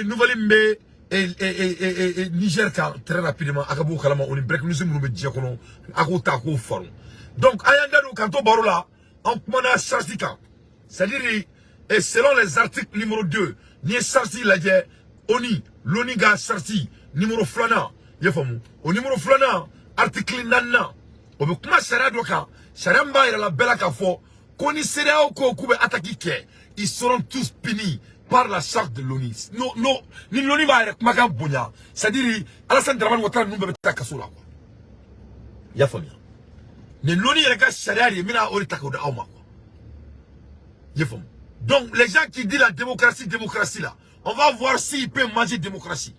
nouvelle mbé et Niger très rapidement akabo kalama on break nous sommes diakono akota ko forum donc ayanda do kanto barola en mana chartika c'est-à-dire selon les articles numéro 2 ni sarti la je oni loniga sarti numéro flana yefamu au numéro flana article nanna o be kuma sara do ka saramba ira la bela ka fo koni sera ko kube attaquer ke ils seront tous punis par la charte de l'ONU. Non, non, ni l'ONU va être magan bonya. C'est-à-dire, Alassane Dramane Ouattara nous bebe ta kasola quoi. Ya famia. Ni l'ONU rega sharia ni mina ori takoda auma quoi. Ya fam. Donc les gens qui disent la démocratie là, on va voir s'ils peuvent manger démocratie.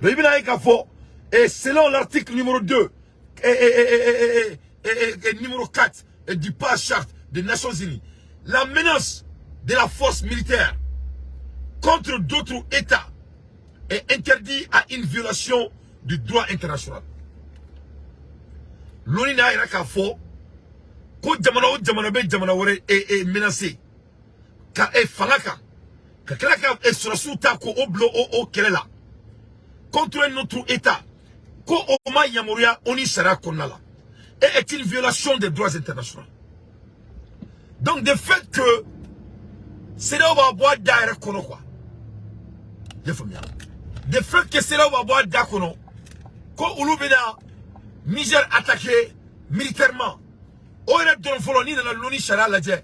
Le ibina ekafo et selon l'article numéro 2 et numéro 4 du pas charte des Nations Unies, la menace de la force militaire contre d'autres États est interdit à une violation du droit international. L'ONU n'a pas fait que Jamana est menacé. Car elle falaka. Car quelqu'un est sur la soute au blo au kelela. Contre un autre État. Ko Oma Yamoria Oni Sara Konala. Et est une violation des droits internationaux. Donc, de fait que c'est là où on va boire d'air kono quoi. De fait que c'est là où on va boire d'air kono. Quand Ulubena, Niger attaqué militairement. On est dans le foloni dans la l'ONU Shara la dje.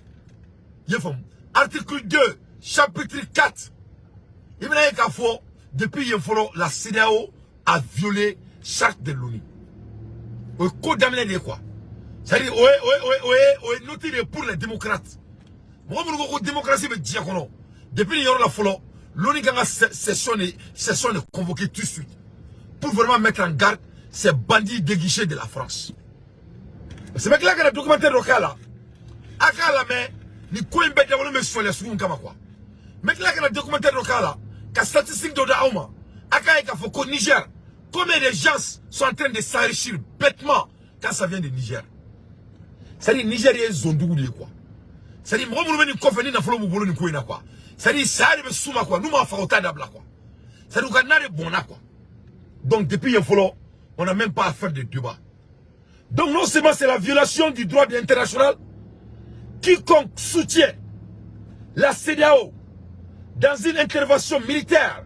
Article 2, chapitre 4. Il y a un fois, depuis la CEDEAO a violé charte de l'ONU. Au code d'amener quoi. C'est-à-dire, ouais, noté pour les démocrates. Moi, je démocratie, mais diacono. Depuis la follow, l'ONU a session de convoquer tout de suite. Pour vraiment mettre en garde ces bandits déguichés de la France. Ce mec-là, qui a le documentaire local, là. Akala, mais, ni quoi un bête de me sur les sous comme quoi. Mec là, qui a le documentaire local, là. Qui a statistique de Daouma. Akala, qui a fait qu'au Niger, combien de gens sont en train de s'enrichir bêtement quand ça vient de Niger. C'est-à-dire, Nigériens zondou quoi. C'est-à-dire, moi, je suis venu dans le boulot de quoi. C'est-à-dire, ça arrive souvent quoi. Nous, on fait autant d'abla quoi. C'est-à-dire, on a des bons quoi. Donc, depuis un follow, on n'a même pas à faire de débat. Donc, non seulement c'est la violation du droit international, quiconque soutient la CEDEAO dans une intervention militaire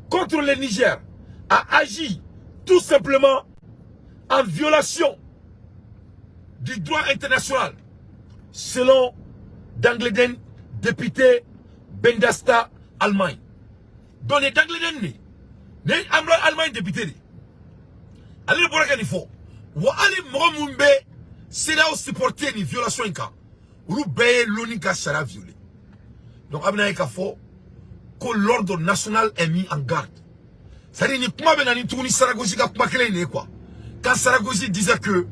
contre le Niger a agi tout simplement en violation du droit international, selon Dangleden, député Bendasta, Allemagne. Donc les Dangleden, les Allemagne député, allez le voir qu'il faut. Ou allez Moromumbe, c'est là où supporter une violation en cas. Ou bien l'ONU sera violée. Donc Abnaï Kafo, que l'ordre national est mis en garde. C'est-à-dire que quoi. Quand Sarkozy disait que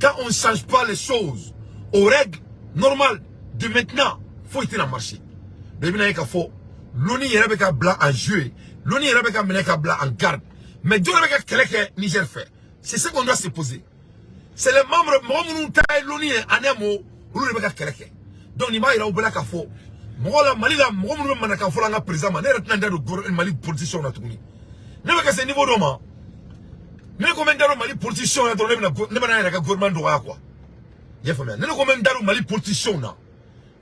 quand on ne change pas les choses aux règles normales de maintenant, il faut être dans le marché. L'ONU est un blanc en jeu, l'ONU est un blanc en garde. Mais Dieu est un Niger fait. C'est ce qu'on doit se poser. C'est les membres de l'ONU en un mot, l'ONU est un donc il m'a dit que faut. Moi, Mali, moi, je suis président, je Mali politicien. Ne veux que ce niveau d'homme. Ne combien d'armes Mali politicien dans le gouvernement de quoi. Ne combien d'armes Mali politicien.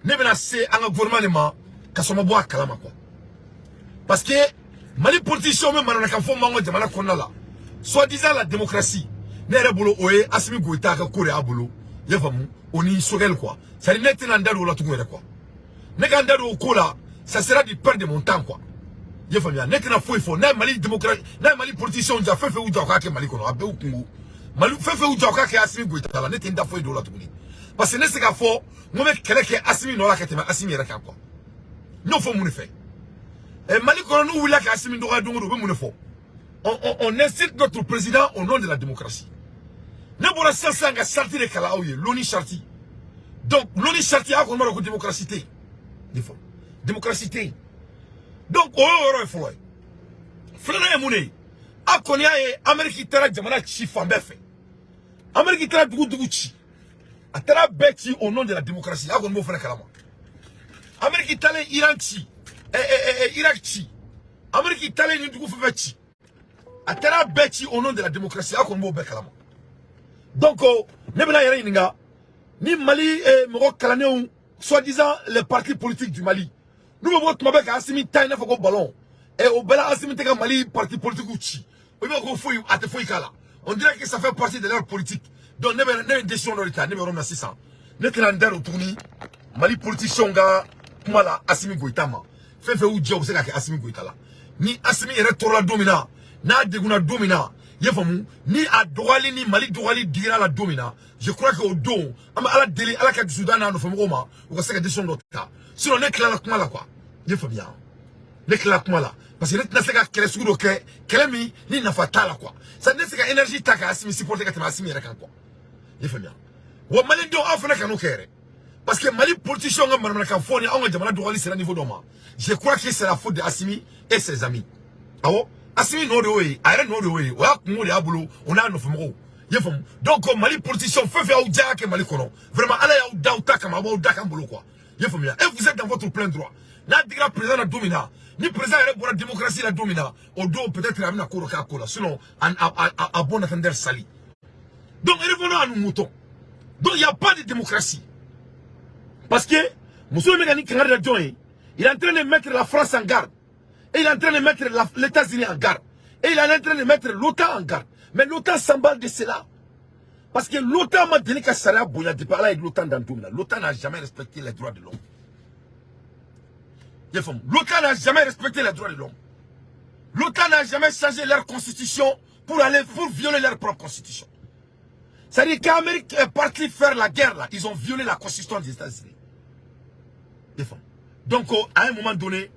Ne veux c'est un gouvernement qui sont bois kalama quoi. Parce que Mali politicien même dans la conformation de Mali là. Soi-disant la démocratie. Ne rebolo oé Assimi Goïta ka kore abolo. Yefamu oni sogel quoi. Ça n'est pas ndaro la tout quoi. Ne gandaro kola, ça sera du perte de mon temps quoi. Il faut bien. N'est que il faut. N'a Mali démocrate, n'a Mali politicien, on a fait ou d'oka que Mali kono. Abe ou kungu. Mali fait ou d'oka que Assimi Goïta là. N'est pas foi de la tout. Parce que n'est ce qu'il faut. Moi mec quel que Assimi no la que t'es Assimi reka quoi. Non faut mon fait. Et Mali kono nous oula que Assimi no la dongo do mon faut. On incite notre président au nom de la démocratie. Ne bon ça sanga sorti de kalaouye, l'ONU charti. Donc l'ONU charti a qu'on la démocratie. Démocratie. Donc, il faut. Frère Mouni, a connu Amérique Tara Jamana Chifambefe. Amérique Tara Dougouchi. A Tara Beti au nom de la démocratie. A qu'on faire Kalama. Amérique Tara Iran Chi. Irak ci Amérique Italie ni dugu fait ci atara beti au nom de la démocratie a ko mbo be kalama donc ne bena yere ninga ni Mali mo kalanew soi-disant les partis politiques du Mali nous me vote mabeka asimi tay na fako ballon et au bela asimi te ka Mali parti politique uchi o be ko foyi ate foyi kala on dirait que ça fait partie de leur politique donc ne décision de l'état ne me rona 600 ne calendar retourni Mali politicien ga kumala asimi goitama fefe u je o se ka asimi goitala ni asimi ere torla domina na deguna domina yefamu ni a dogali ni Mali dogali dira la domina je crois que au don ama ala deli ala ka Soudan na no famu ma o ka se ka décision de l'état sinon ne kala kumala quoi yefamu ya ne kala kumala parce que ne se ka kele sugu do ke kele mi ni na fatala quoi ça ne se ka énergie ta ka asimi supporter ka asimi ere kan quoi yefamu ya wo Mali do afana kanu kere parce que Mali politicien nga marana ka foni a nga jamana dogali c'est le niveau d'oma je crois que c'est la faute de Assimi et ses amis awo Assimi no de way I don't know the way wa ko de abulo ona no fumo yefum donc Mali politicien fait au dia que Mali kono vraiment ala ya dauta kama ba dauta kan bolo quoi yefum ya et vous êtes dans votre plein droit na digra président la domina ni président pour la démocratie la domina au do peut-être amina ko ka kola sinon à bon entendeur sali donc revenons à nos moutons donc il y a pas de démocratie parce que monsieur le mécanique il est en train de mettre la France en garde. Et il est en train de mettre les États-Unis en garde. Et il est en train de mettre l'OTAN en garde. Mais l'OTAN s'emballe de cela. Parce que l'OTAN m'a donné qu'à Sarah Bouya de parler avec l'OTAN dans tout le monde. L'OTAN n'a jamais respecté les droits de l'homme. L'OTAN n'a jamais respecté les droits de l'homme. L'OTAN n'a jamais changé leur constitution pour violer leur propre constitution. C'est-à-dire qu'Amérique est partie faire la guerre là. Ils ont violé la constitution des États-Unis. Donc, à un moment donné,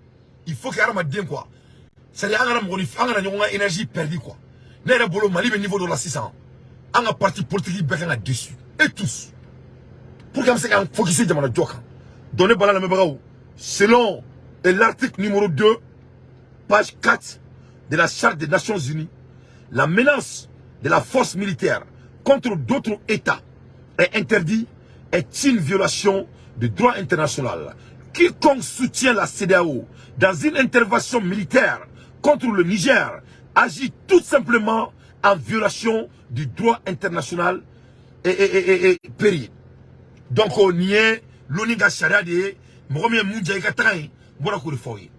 il faut qu'il y ait un bien quoi. C'est-à-dire qu'il y a une énergie perdue quoi. Nous avons Mali au niveau de la 600. On a parti politique qui est dessus. Et tous. Pour que nous focuser sur le joke. Donnez balance la même selon l'article numéro 2, page 4 de la Charte des Nations Unies, la menace de la force militaire contre d'autres États est interdite, est une violation du droit international. Quiconque soutient la CEDEAO dans une intervention militaire contre le Niger agit tout simplement en violation du droit international et péri. Donc on y est l'oniga charia de Moromie Moudja et Katran, voilà qu'on le fait.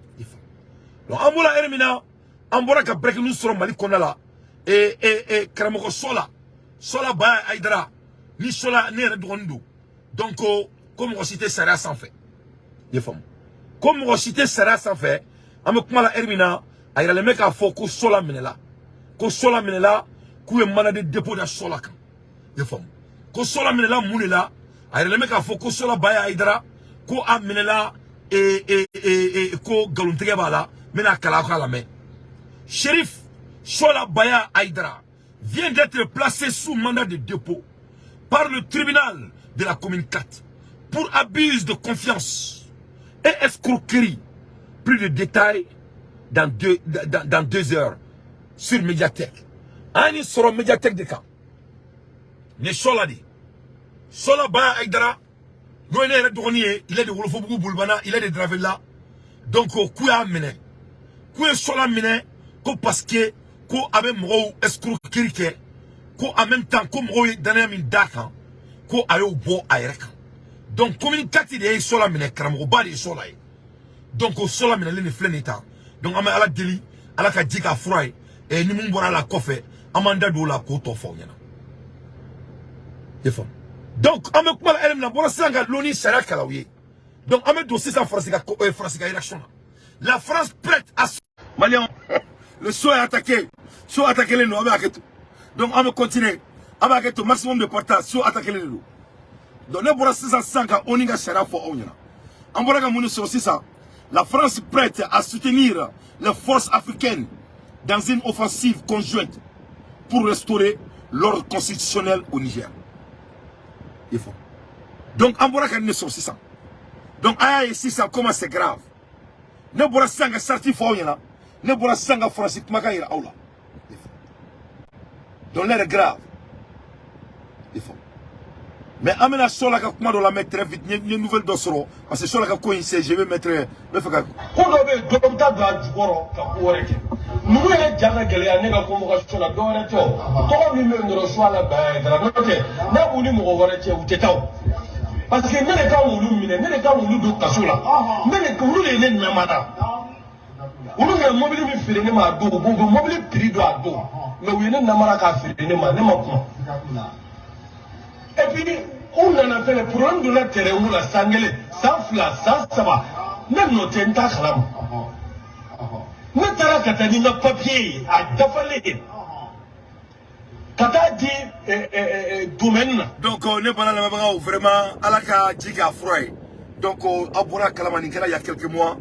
Donc en voilà Hermina, en voilà qu'après que nous serons Mali Konala et Karamoko Sola Ba Aydra, ni Sola ni Redouandou. Donc comme on cite Sarah sans fait. Comme on cite Sarah sans fait, on me comment la Hermina, il y a le mec à faux que Sola Menela. Que Sola Menela, que est malade de dépôt de Sola. Que Sola Menela Mounela, il y a le mec à faux que Sola Ba Aydra, que Amenela et que Galuntegabala, Mena Kalaka la main. Shérif Sola Baya Aydra vient d'être placé sous mandat de dépôt par le tribunal de la commune 4 pour abus de confiance et escroquerie. Plus de détails dans 2 heures sur Médiathèque. Ani sur Médiathèque de camp. Ne Sola di. Sola Baya Aydra, il est de Wolfobougou Boulbana, il est de Dravella. Donc, Kouya Mene. Kouya Sola Mene, parce que ko abe mro escroquerie ke ko en même temps comme mro dana min daka ko ayo bo ayreka donc communicatif de sola mine karamo ba de sola donc o sola mine le fleneta donc ama ala deli ala ka jika fry e ni mun bora la kofe amanda do la ko to fo nyana defo donc ame kuma elem na bora sanga loni sara kalawiye donc ame dossier sa France ka élection la France prête à Malian le soir est attaqué. Soit attaquer les noms, donc on va continuer. On va attaquer au maximum de portage. Soit attaquer les noms. Donc nous avons 600 on y a cherché pour on y a. On va regarder sur 600. La France prête à soutenir les forces africaines dans une offensive conjointe pour restaurer l'ordre constitutionnel au Niger. Il faut. Donc on va regarder sur 600. Donc aïe 600 comment c'est grave. Nous avons 5 sorties pour on y a. Ne bora sanga Francis Makaira aula. Donc l'air est grave. Il faut. Mais amena sola ka kuma do la mettre très vite une nouvelle dosoro parce que sola ka ko ici je vais mettre le faka ko do be do ta da jukoro ka ko reke nugu ele janga gele ya ne ka ko mo ka sola do re to ko mi me ndoro sola ba dara do te na uni mo ko re che u te taw parce que ne ka wulu mine ne ka wulu do ka sola ne ka wulu le na mata wulu ga mobile mi fere ne ma do bo mobile prix do ado mais wi ne na mara ka fere ne ma ko et puis on a fait le problème de la terre où la sangele sans fla sans saba même nos tenta khalam ne tara katani na papier a dafalé kata di domaine donc on est pas là vraiment alaka djika froy donc abura kalamani kala il y a quelques mois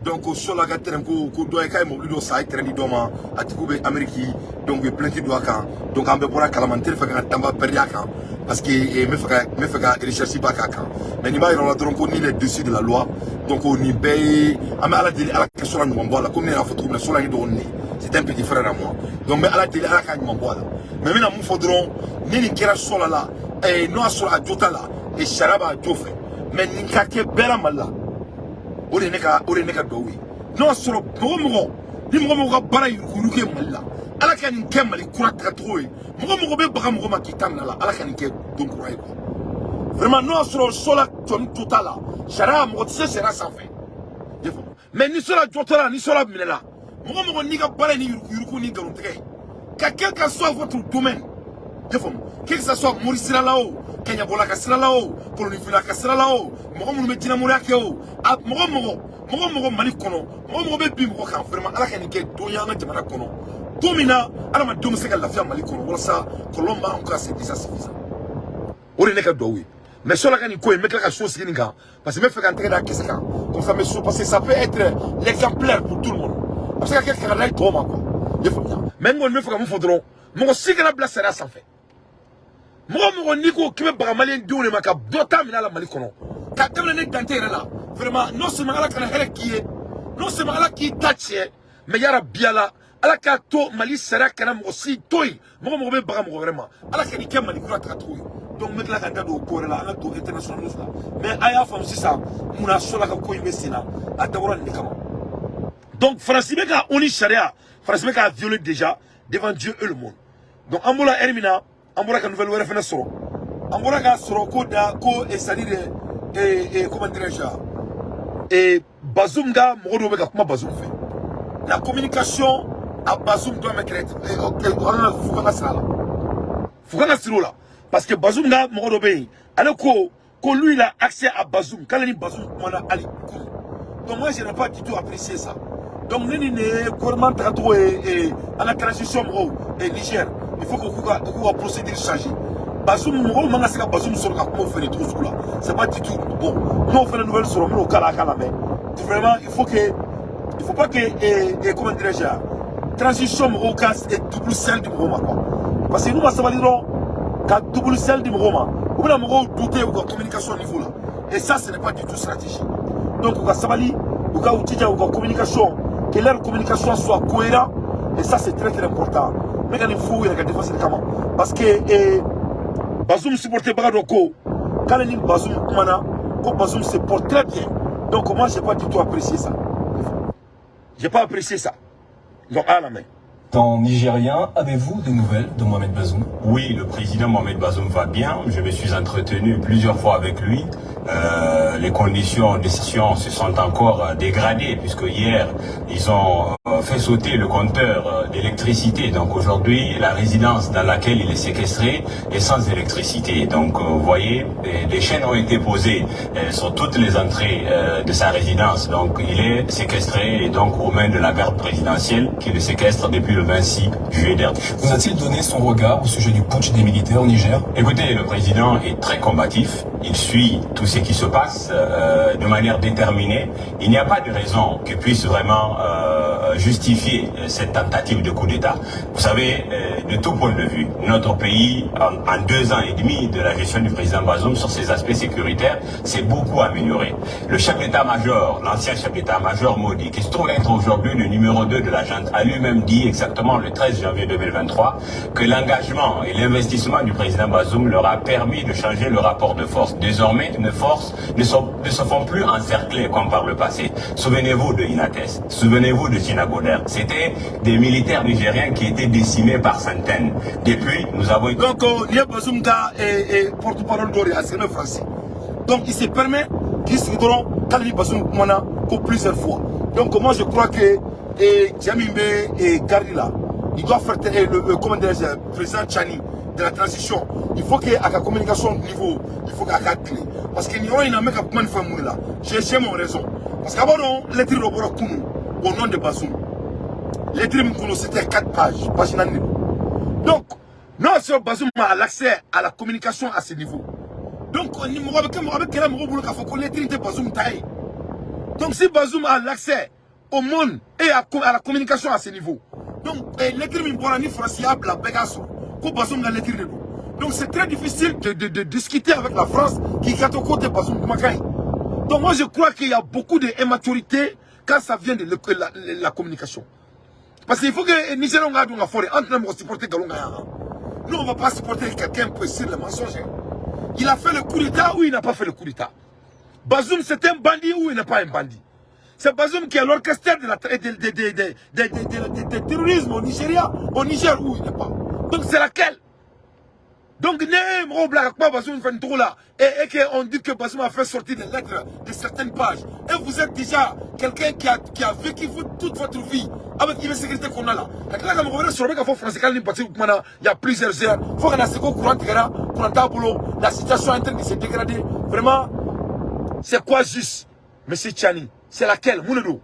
donc sola ka terrain ko do kay mo do sa terrain di doma atiku be ameriki donc be plenty do aka donc ambe bora kalamani tel fa ka tamba perya kan parce que me fait rechercher pas caca mais ni ba ira donc on est les dessus de la loi donc on y paye ama ala télé ala question la ngombo la comme la photo na sola ngi do ni c'est un petit frère à moi donc mais ala télé ala ka ngombo la mais mina mu fodron ni ni kera sola la et no sola jota la et sharaba jofe mais ni ka ke bela mala ore ne ka do wi no solo mo ni mo ka bara yuru ke mala ala ka ni ke mali kura ta troy mo be baka mo ma kitam na la ala ka ni ke donc roy vraiment no solo sola ton totala shara mo tse sera sans fin mais ni sola jotala ni sola minela mo ni ka bara ni yuru ni galon tege que quel que soit votre domaine quel que soit Maurice là-haut Kenya bola ka sira là-haut Colonie Fila ka sira là-haut mo mo medina moriake o mo mali kono mo be bi mo kan vraiment ala kan ke do ya na jamana kono domina ala ma dum se ka lafiya mali kono wala sa kolomba on c'est déjà suffisant ori ne ka do wi mais sur la kan ko me ka chose ki nga parce que me fait entrer dans qu'est-ce kan comme ça me sou parce que ça peut être l'exemplaire pour tout le monde parce que quelqu'un là to ma quoi même moi me fait comme faudron mo signa blasera sans fait mo niko kibe bagamali ndi ole maka dota mina la mali kono ka temle ne dante la vraiment non seulement ala kana hele kiye non seulement ala ki tache mais yara biala ala ka to mali sera kana mo si toy mo be bagam vraiment ala ka ni ke mali kura ta toy donc me la ka do ko la ala to international là mais aya fam si ça muna sola ka ko investina adawra ni kama donc France meka oni sharia France meka a violé déjà devant Dieu et le monde donc ambola hermina ambola ka nouvelle wéré fena soro ambola ka soro ko da ko et c'est-à-dire et comment dirais-je et Bazoum ga modo be ka kuma Bazoum fait la communication à Bazoum doit mettre Fouka siro là parce que Bazoum ga modo be alors que lui il a accès à Bazoum quand il Bazoum on a ali donc moi je n'ai pas du tout apprécié ça donc nous ne gouvernement trato et à la transition et Niger il faut que la procédure change Bazoum mo manga sika Bazoum sur ka ko faire tout ça là c'est pas du tout bon nous on fait une nouvelle sur le kala mais vraiment il faut pas que comment dirais-je transition au cas et double celle du Roma quoi parce que nous va savoir dire ka double celle du Roma ou bien mo douter ou communication au niveau là et ça ce n'est pas du tout stratégique donc on va savoir ou ka outija ou communication que leur communication soit cohérente et ça c'est très important mais quand il faut il y a des façons comment parce que Bazoum supporter Baradoko quand il Bazoum mana ko Bazoum se porte très bien donc moi j'ai pas du tout apprécié ça j'ai pas apprécié ça donc à la main. En nigérien, avez-vous des nouvelles de Mohamed Bazoum? Oui, le président Mohamed Bazoum va bien. Je me suis entretenu plusieurs fois avec lui. Les conditions de session se sont encore dégradées puisque hier, ils ont fait sauter le compteur d'électricité. Donc aujourd'hui, la résidence dans laquelle il est séquestré est sans électricité. Donc vous voyez, des chaînes ont été posées sur toutes les entrées de sa résidence. Donc il est séquestré et donc aux mains de la garde présidentielle qui le séquestre depuis le 26 juillet dernier. Vous a-t-il donné son regard au sujet du putsch des militaires au Niger? Écoutez, le président est très combatif. Il suit tout ce qui se passe de manière déterminée. Il n'y a pas de raison qu'il puisse vraiment justifier cette tentative de coup d'État. Vous savez, de tout point de vue, notre pays, en 2 ans et demi de la gestion du président Bazoum sur ses aspects sécuritaires, s'est beaucoup amélioré. Le chef d'état-major, l'ancien chef d'état-major Modi, qui se trouve être aujourd'hui le numéro 2 de la junte, a lui-même dit exactement le 13 janvier 2023 que l'engagement et l'investissement du président Bazoum leur a permis de changer le rapport de force. Désormais, nos forces ne se font plus encerclées comme par le passé. Souvenez-vous de Inates, souvenez-vous de Tina Goder. C'était des militaires nigériens qui étaient décimés par centaines. Depuis, nous avons... Donc, Nia Bazoum est porte-parole d'Ori à Sénégal français. Donc, il se permet qu'ils se diront Kalini Bazoum Mouna plusieurs fois. Donc, moi, je crois que Djamimbe et Garila, il doit faire le président Tchani de la transition. Il faut qu'il y ait la communication au niveau, il faut qu'il y ait la clé. Parce qu'il n'y a rien à mettre comme une là. J'ai mon raison. Parce qu'avant, l'étri au nom de Bazoum. L'étri c'était 4 pages, page. Donc, non seulement Bazoum a l'accès à la communication à ce niveau. Donc, donc si Bazoum a l'accès au monde et à la communication à ce niveau, donc l'étri français la Pegaso, Bazoum dans l'étri de nous. Donc c'est très difficile de discuter avec la France qui est au côté de Bazoum Makaï. Donc moi je crois qu'il y a beaucoup d'immaturité quand ça vient de la communication. Parce qu'il faut que les Nigériens gardent la forêt entre nous supporter Galonga. Nous on ne va pas supporter quelqu'un pour essayer le mensonge. Il a fait le coup d'État ou il n'a pas fait le coup d'État. Bazoum c'est un bandit ou il n'est pas un bandit. C'est Bazoum qui est l'orchestre de terrorisme au Nigeria, au Niger où il n'est pas. Donc c'est laquelle? Donc, et qu'on dit que Bazoum a fait sortir des lettres de certaines pages. Et vous êtes déjà quelqu'un qui a vécu toute votre vie avec l'insécurité qu'on a là. Il y a plusieurs heures. Il faut qu'on ait courant, la situation est en train de se dégrader. Vraiment, c'est quoi juste, Monsieur Tchani? C'est laquelle? Mounedo.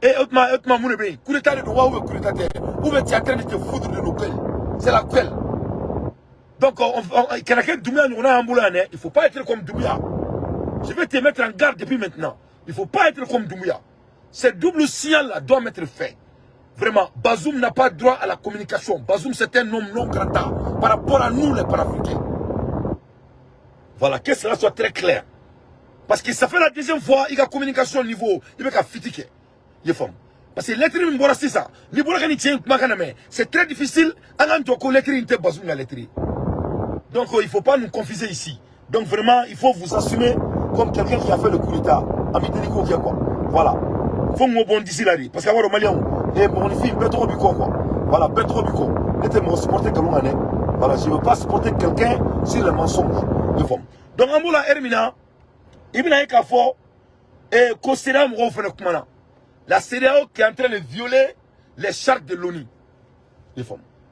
Et Otma Mounebe. Coup d'état de droit ou coup d'état de terre? Ou bien tu es en train de te foutre de nos gueules? C'est laquelle? Donc, il ne faut pas être comme Doumbouya. Je vais te mettre en garde depuis maintenant. Il ne faut pas être comme Doumbouya. Ce double signal-là doit m'être fait. Vraiment, Bazoum n'a pas droit à la communication. Bazoum, c'est un homme non grata par rapport à nous, les Panafricains. Voilà, que cela soit très clair. Parce que ça fait la deuxième fois, il y a communication au niveau, il y a fitiqué. Parce que l'être humain, c'est ça. C'est très difficile. Donc il ne faut pas nous confuser ici. Donc vraiment, il faut vous assumer comme quelqu'un qui a fait le coup d'État. Voilà. Il faut me bon d'ici là. Parce qu'avant le Malien, mon fille, Petro Biko. Voilà, Petro Biko. Voilà, je ne veux pas supporter quelqu'un sur le mensonge. Donc en moula Hermina, il y a un fort et considéré la CEDEAO qui est en train de violer les chartes de l'ONU.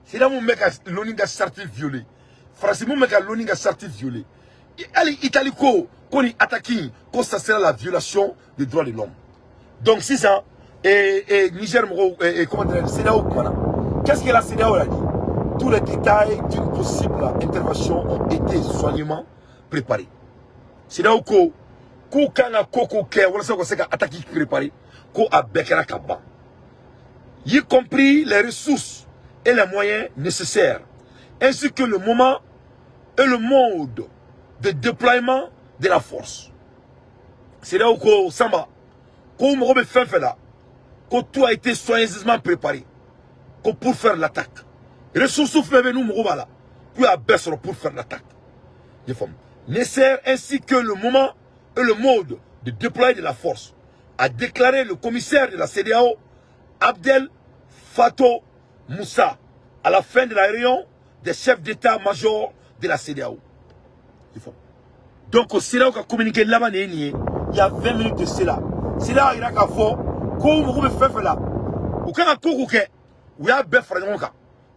C'est là où l'ONU a charte violée. France, l'ONU a charte violée. L'Italie, qu'on est attaqué, ça sera la violation des droits de l'homme. Donc, c'est ça. Et Niger, comment dire, CEDEAO, qu'est-ce que la CEDEAO a dit? Tous les détails d'une possible intervention ont été soigneusement préparés. CEDEAO, y compris les ressources et les moyens nécessaires, ainsi que le moment et le mode de déploiement de la force. C'est là où Samba, que tout a été soigneusement préparé pour faire l'attaque. Ressources nous pour faire l'attaque. Nécessaire ainsi que le moment et le mode de déployer de la force, a déclaré le commissaire de la CEDEAO, Abdel Fattah Moussa, à la fin de la réunion des chefs d'état-major de la CEDEAO. Donc, CEDEAO a communiqué là-bas, il y a 20 minutes de cela. CEDEAO il y a qu'à faire,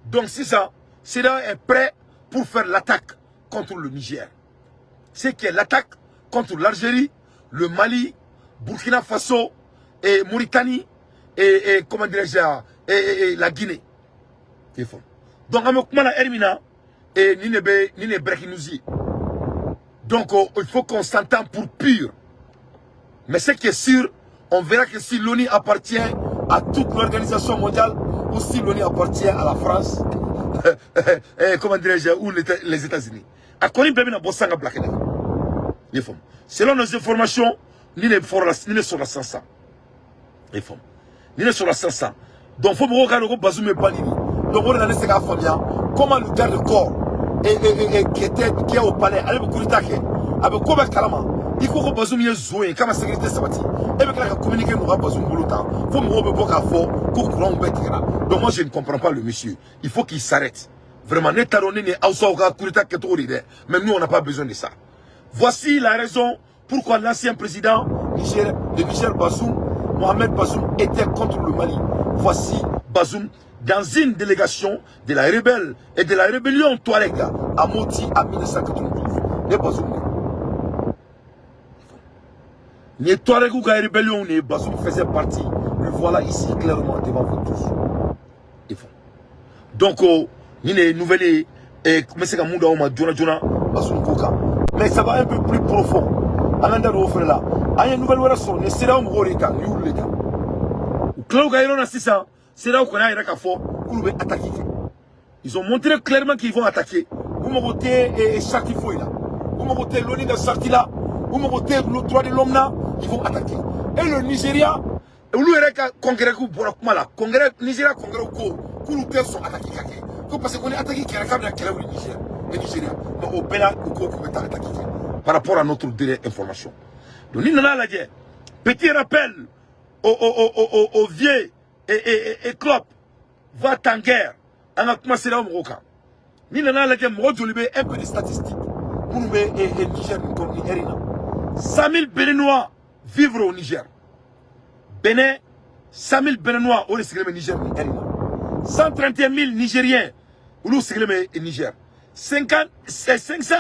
donc, c'est ça, CEDEAO est prêt pour faire l'attaque contre le Niger. C'est qui est l'attaque contre l'Algérie, le Mali, Burkina Faso, et Mauritanie, et comment dirais-je, et la Guinée. Donc, Hermina, et Nine Brekinouzi. Donc, il faut qu'on s'entende pour pur. Mais ce qui est sûr, on verra que si l'ONU appartient à toute l'organisation mondiale ou si l'ONU appartient à la France, comment dirais-je, ou les États-Unis. Selon nos informations, ni les sur la 500. Ni les sur la 500. Donc, il faut me regarder Bazoum et Balini. Donc, on a comment le garde-corps qui est au palais, avec quoi Kalama, il faut que Bazoum y ait comme la sécurité sabati. Et bien, il communiquer nous Bazoum Bouloutan. Il faut me regarder donc, moi, je ne comprends pas le monsieur. Il faut qu'il s'arrête. Vraiment, mais nous, on n'a pas besoin de ça. Voici la raison pourquoi l'ancien président de Niger, Bazoum, Mohamed Bazoum, était contre le Mali. Voici Bazoum dans une délégation de la rebelle et de la rébellion Touareg à Moti en 1992. Et Bazoum. Ni Touareg ou la rébellion, ni Bazoum faisait partie. Le voilà ici clairement devant vous tous. Donc, il y a une nouvelle et comme c'est comme Bazoum Koka. Mais ça va un peu plus profond. Il y a une nouvelle relation. Ne sera pas un l'État. Ils ont montré clairement qu'ils vont attaquer. Vous me votez chaque fois là. Vous me votez l'ONU de Sartila. Vous me votez le droit de l'homme là. Ils vont attaquer. Et le Nigeria, le congrès congrès Nigeria congrès les sont attaqués. Parce qu'on est attaqué qui est le Niger. Le Nigeria. Donc au Bénin, par rapport à notre délai d'information. Donc nous avons la guerre. Petit rappel aux vieux et Klopp va en guerre. On a commencé là au Maroc. Nous avons la guerre. Nous avons un peu de statistiques. Pour nous et Niger, 100 000 Béninois vivent au Niger. Bénin, 100 000 Béninois au Niger. 131 000 Nigériens au Niger. 500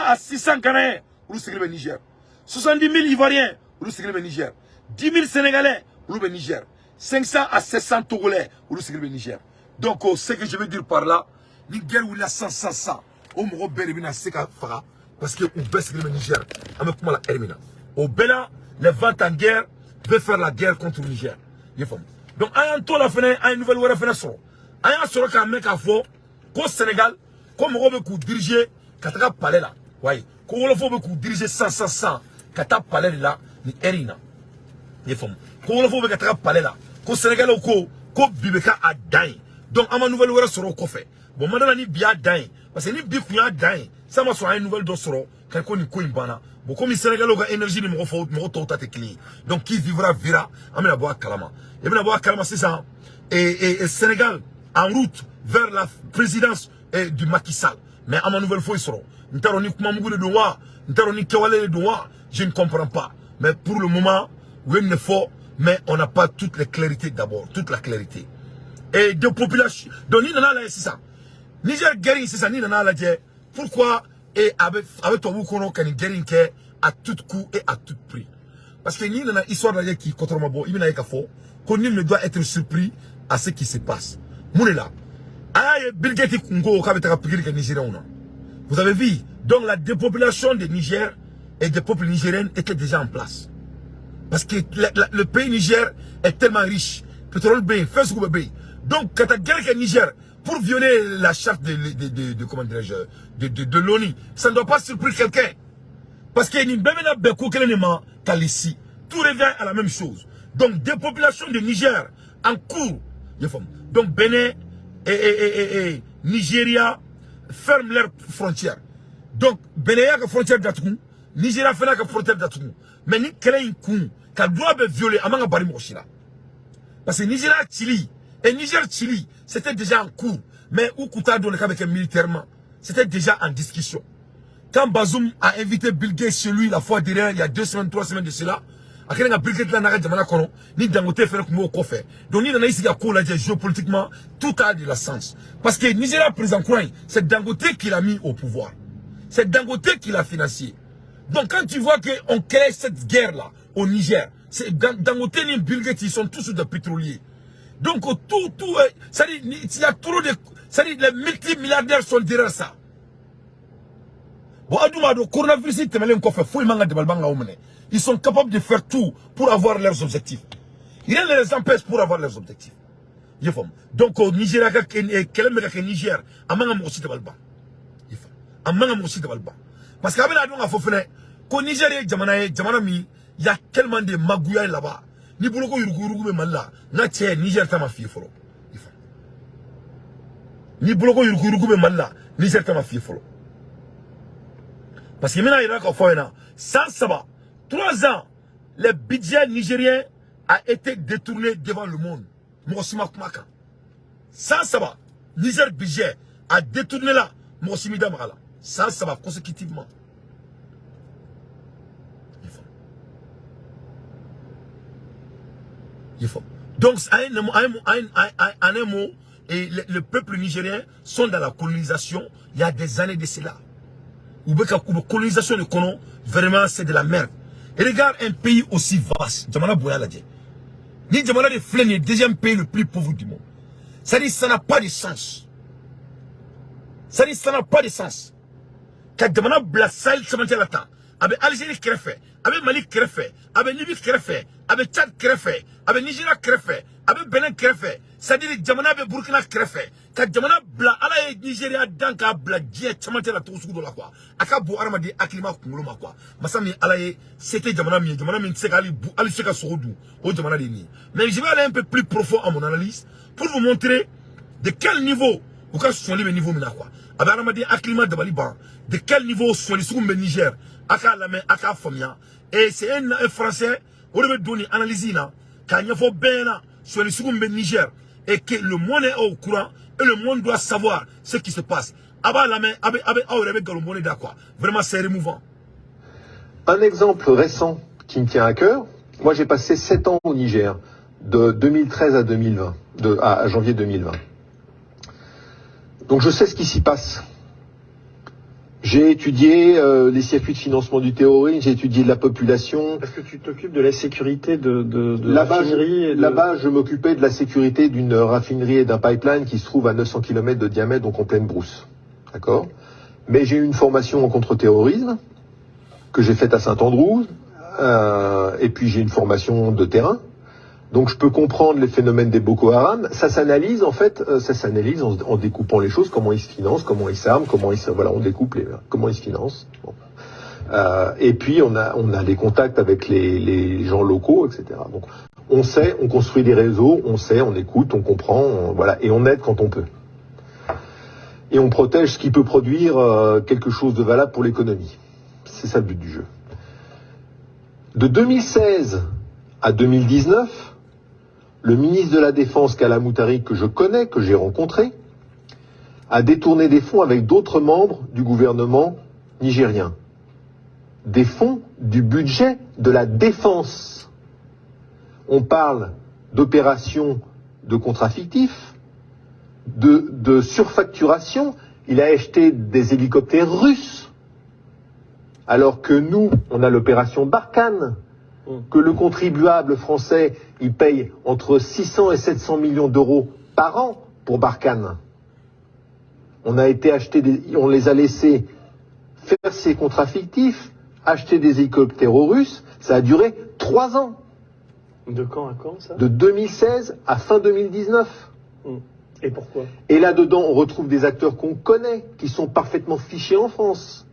à 600 Canadiens au Niger. 70 000 Ivoiriens au Niger. 10 000 Sénégalais au Niger. 500 à 700 Togolais au Niger. Donc, ce que je veux dire par là, ni guerre où il y a 100, au Moro Bérémina, c'est qu'à Fara, parce que on baisse le Niger, avec comment la Hermina. Au Bénin, les ventes en guerre veulent faire la guerre contre le Niger. Donc, à un tour la fenêtre, à une nouvelle fenêtre, à un sort qu'un mec à faux, qu'au Sénégal, comme on veut diriger, quand tu as parlé là, voyez, quand on veut diriger 100, quand tu as parlé là, ni Herina. Quand on veut que tu as parlé là, qu'au Sénégal, qu'au Bibeka a dain. Donc, à ma nouvelle sur le coffre. Bon, maintenant, ni bien dain. Parce que ni bien dain. Ça m'a soit une nouvelle dossoro. Quelqu'un ni quoi bana. Bon, comme le Sénégal a énergie, il me faut donc, qui vivra, verra. Amena boa kalama. Et bien, boa kalama, c'est ça. Et Sénégal, en route vers la présidence du Macky Sall. Mais à ma nouvelle fois, ils seront. N'taroni Kumamou de Doua, N'taroni Kewale de Doua, je ne comprends pas. Mais pour le moment, oui, il faut, mais on n'a pas toute la clarité d'abord, toute la clarité. Et de population. Donc, ni nana la c'est ça. Niger guérin, c'est ça, ni nana la dit. Pourquoi, et avec toi, vous connaissez qu'un guérin qui est à tout coût et à tout prix. Parce que ni nana histoire de qui contre ma bo, il n'a qu'à faire, qu'on ne doit être surpris à ce qui se passe. Mounela. Aïe, Bill Gates Kungo, vous avez vu, donc la dépopulation de Niger et des peuples nigériens était déjà en place. Parce que le pays Niger est tellement riche. Pétrole B, Facebook B. Donc, quand tu as guerre Niger, pour violer la charte de l'ONU, ça ne doit pas surprendre quelqu'un. Parce que tout revient à la même chose. Donc, dépopulation de Niger en cours. Donc, Bénin et Nigeria ferment leurs frontières. Donc, Bénin a une frontière d'Atoum, Nigeria fait une frontière d'Atoum. Mais ni créé une coup, qui doit être violé à Manga Barimoshina. Parce que Nigeria Chili et Niger Chili, c'était déjà en cours. Mais où Kouta donne avec militairement, c'était déjà en discussion. Quand Bazoum a invité Bill Gates chez lui la fois dernière, il y a 2 semaines, 3 semaines de cela, à quel Bill Gates là n'a jamais connu, ni Dangote fait comme au coffre. Donc ni dans ici a cours là géopolitiquement, tout a de la sens. Parce que Nigeria président Kouin, c'est Dangote qui l'a mis au pouvoir. C'est Dangote qui l'a financé. Donc quand tu vois qu'on crée cette guerre là au Niger, c'est Dangote et Bill Gates, ils sont tous des pétroliers. Donc tout, ça dit, il y a trop de, ça dit, les multimilliardaires sont derrière ça. Bon, Adoumado, coronavirus, ils sont capables de faire tout pour avoir leurs objectifs. Rien ne les empêche pour avoir leurs objectifs. Donc au Nigeria, Niger, amanga aussi de balba. Amanga aussi de balba. Parce qu'avec la donne à Fofene, qu'au Nigeria, Jamana mi, il y a tellement de magouilles là-bas. Ni bouloko yurugu malla, na tche Niger ta ma fille folo. Ni bouloko yurugu malla, Niger ta ma fille folo. Parce que maintenant il y a encore fois, sans savoir, 3 ans, le budget nigérien a été détourné devant le monde. Sans savoir, Niger budget a détourné là, sans savoir consécutivement. Il faut. Donc, en un mot, et le peuple nigérien sont dans la colonisation il y a des années de cela. La colonisation de Kono, vraiment, c'est de la merde. Et regarde un pays aussi vaste, Jamana Boyaladje. Ni Jamana de Flen est le deuxième pays le plus pauvre du monde. Ça dit, ça n'a pas de sens. Ça dit, ça n'a pas de sens. Quand Jamana Blassal, ça m'a dit à la temps. Avec Algérie Krefé, avec Mali Krefé, avec Libye Krefé, avec Tchad Krefé, avec Nigeria Krefé, avec Benin Krefé, c'est-à-dire Jamana avec Burkina Krefé. Quand Jamana Bla, ala Nigeria Danka Bla, Dje, Chamante la Tousou de la quoi. Aka Bo Aramadi Akima Kumuloma quoi. Masami alaye, c'était Jamana Tsekali, Ali Seka Sorodou, au Jamana Deni. Mais je vais aller un peu plus profond à mon analyse pour vous montrer de quel niveau, ou quand sont les niveaux mina quoi. Avec Aramadi Akima de Baliban, de quel niveau sont les secondes Niger. Aka la main, aka famia. Et c'est un français, on devait donner analyse là, quand il faut bien sur les secondes Niger, et que le monde est au courant, et le monde doit savoir ce qui se passe. Aba la main, d'accord. Vraiment, c'est émouvant. Un exemple récent qui me tient à cœur, moi j'ai passé 7 ans au Niger, de 2013 à 2020, à janvier 2020. Donc je sais ce qui s'y passe. J'ai étudié les circuits de financement du terrorisme, j'ai étudié la population. Parce que tu t'occupes de la sécurité de là-bas, raffinerie. Là-bas, je m'occupais de la sécurité d'une raffinerie et d'un pipeline qui se trouve à 900 km de diamètre, donc en pleine brousse. D'accord ? Mais j'ai eu une formation en contre-terrorisme que j'ai faite à Saint-Andrew, et puis j'ai une formation de terrain. Donc je peux comprendre les phénomènes des Boko Haram. Ça s'analyse en fait, en découpant les choses, comment ils se financent, comment ils s'arment, voilà, on découpe comment ils se financent. Bon. Et puis on a des contacts avec les gens locaux, etc. Donc on sait, on construit des réseaux, on sait, on écoute, on comprend, voilà, et on aide quand on peut. Et on protège ce qui peut produire quelque chose de valable pour l'économie. C'est ça le but du jeu. De 2016 à 2019, le ministre de la Défense, Kala Moutari, que je connais, que j'ai rencontré, a détourné des fonds avec d'autres membres du gouvernement nigérien. Des fonds du budget de la défense. On parle d'opérations de contrats fictifs, de surfacturation. Il a acheté des hélicoptères russes, alors que nous, on a l'opération Barkhane, que le contribuable français, il paye entre 600 et 700 millions d'euros par an pour Barkhane. On a été acheter on les a laissés faire ces contrats fictifs, acheter des hélicoptères russes, ça a duré 3 ans. De quand à quand, ça ? De 2016 à fin 2019. Et pourquoi ? Et là-dedans, on retrouve des acteurs qu'on connaît, qui sont parfaitement fichés en France.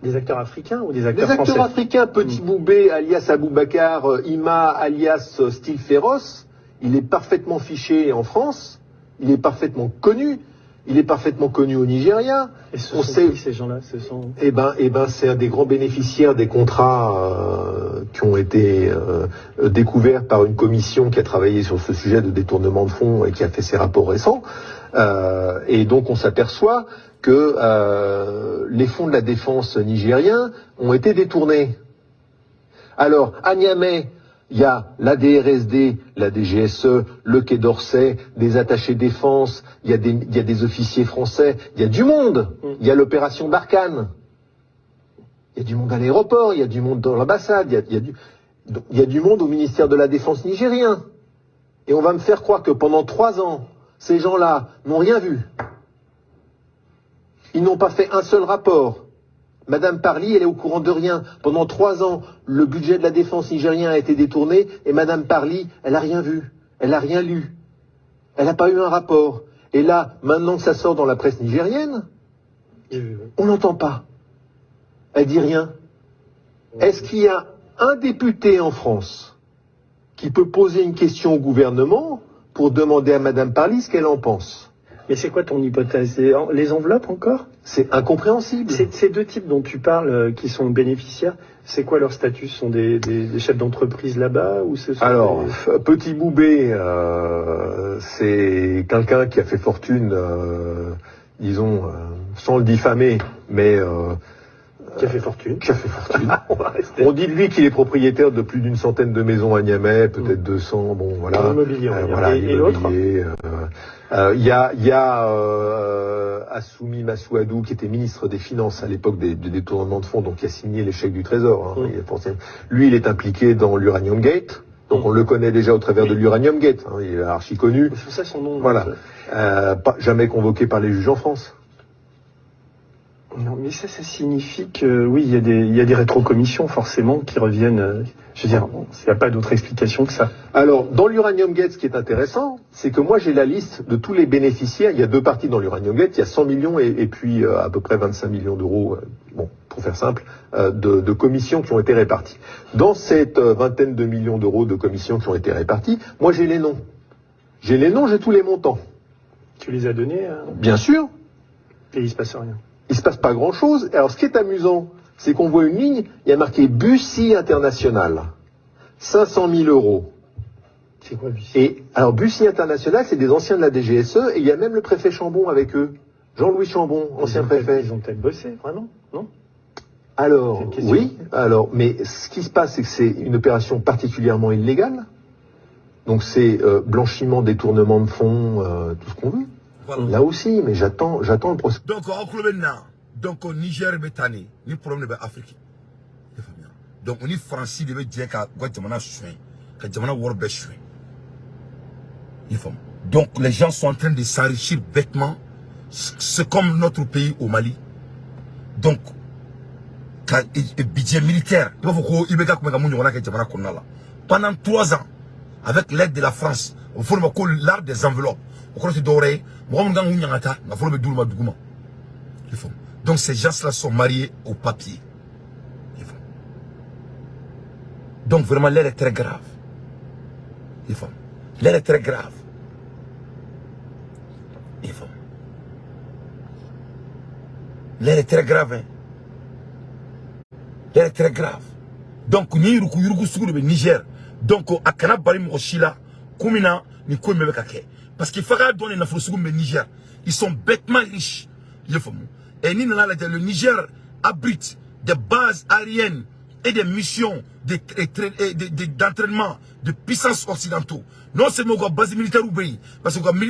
Des acteurs africains ou des acteurs français ? Des acteurs africains, Petit Boubé, alias Aboubacar, Ima, alias Style Féroce, il est parfaitement fiché en France, il est parfaitement connu, il est parfaitement connu au Nigeria. Et ce sont qui, ces gens-là ? Eh ben, c'est un des grands bénéficiaires des contrats qui ont été découverts par une commission qui a travaillé sur ce sujet de détournement de fonds et qui a fait ses rapports récents. Et donc on s'aperçoit que les fonds de la défense nigériens ont été détournés. Alors, à Niamey, il y a la DRSD, la DGSE, le Quai d'Orsay, des attachés défense, il y a des officiers français, il y a du monde. Il y a l'opération Barkhane. Il y a du monde à l'aéroport, il y a du monde dans l'ambassade, il y a du monde au ministère de la Défense nigérien. Et on va me faire croire que pendant 3 ans, ces gens-là n'ont rien vu. Ils n'ont pas fait un seul rapport Madame Parly, elle est au courant de rien. Pendant 3 ans, le budget de la défense nigérien a été détourné et Madame Parly, elle a rien vu. Elle a rien lu. Elle n'a pas eu un rapport. Et là, maintenant que ça sort dans la presse nigérienne, on n'entend pas. Elle dit rien. Est-ce qu'il y a un député en France qui peut poser une question au gouvernement pour demander à Madame Parly ce qu'elle en pense? Mais c'est quoi ton hypothèse? Les enveloppes encore? C'est incompréhensible. Ces deux types dont tu parles, qui sont bénéficiaires, c'est quoi leur statut? Ce sont des chefs d'entreprise là-bas ou ce sont Alors, Petit Boubé, c'est quelqu'un qui a fait fortune, disons, sans le diffamer, mais... qui a fait fortune. Qui a fait fortune. On dit de lui qu'il est propriétaire de plus d'une centaine de maisons à Niamey, peut-être 200, bon voilà. L'immobilier, voilà, et l'autre? Il y a Assoumi Massouadou, qui était ministre des Finances à l'époque des détournements de fonds, donc qui a signé les chèques du Trésor. Lui, il est impliqué dans l'Uranium Gate, donc on le connaît déjà au travers de l'Uranium Gate. Il est archi connu. C'est ça son nom. Voilà. Jamais convoqué par les juges en France. Non, mais ça signifie que, oui, il y a des rétrocommissions, forcément, qui reviennent. Je veux dire, il n'y a pas d'autre explication que ça. Alors, dans l'Uranium Gate, ce qui est intéressant, c'est que moi, j'ai la liste de tous les bénéficiaires. Il y a 2 parties dans l'Uranium Gate. Il y a 100 millions et puis à peu près 25 millions d'euros, bon, pour faire simple, de commissions qui ont été réparties. Dans cette vingtaine de millions d'euros de commissions qui ont été réparties, moi, j'ai les noms. J'ai les noms, j'ai tous les montants. Tu les as donnés Bien sûr. Et il se passe rien. Il se passe pas grand-chose. Alors, ce qui est amusant, c'est qu'on voit une ligne, il y a marqué Bussy International. 500 000 euros. C'est quoi Bussy? Et, alors, Bussy International, c'est des anciens de la DGSE, et il y a même le préfet Chambon avec eux. Jean-Louis Chambon, ancien préfet. Ils ont peut-être bossé, vraiment, non? Alors, oui, alors, mais ce qui se passe, c'est que c'est une opération particulièrement illégale. Donc, c'est blanchiment, détournement de fonds, tout ce qu'on veut. Voilà. Là aussi, mais j'attends le procès. Donc, au Niger, Bétani, ni problème de l'Afrique. Donc, on est français, de dire qu'à Guatemala, qu'à Guatemala, Warbe, donc, les gens sont en train de s'enrichir bêtement. C'est comme notre pays au Mali. Donc, le budget militaire, pendant 3 ans, avec l'aide de la France, il faut l'art des enveloppes. Donc ces gens-là sont mariés au papier. Donc vraiment l'air est très grave. L'air est très grave. L'air est très grave. Hein? L'air est très grave. Donc ni le Niger. Donc à Kanabari Moshila, Kumina, ni Kouemebekake. Parce qu'il faudra donner une info sur le Niger. Ils sont bêtement riches. Et le Niger abrite des bases aériennes et des missions d'entraînement de puissances occidentaux. Non seulement la base militaire ou pays, parce que mais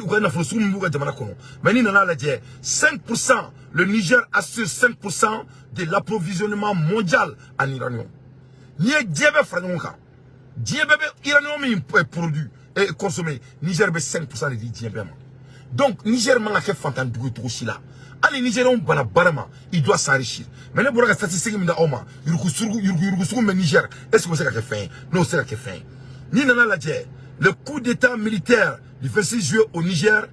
5%, le Niger assure 5% de l'approvisionnement mondial en uranium. Ni Diabé Franonka. Diabé uranium est produit et consommé. Niger a 5% de Diabé. Donc, Niger m'a fait fantan du tout aussi là. Allez, Niger on bana barama, il doit s'enrichir. Mais les bourras statistiques m'ont dit, mais Niger, est-ce que c'est qu'à fait? Non, c'est qu'à fait. Ni nana la dit, le coup d'état militaire du 26 juillet au Niger,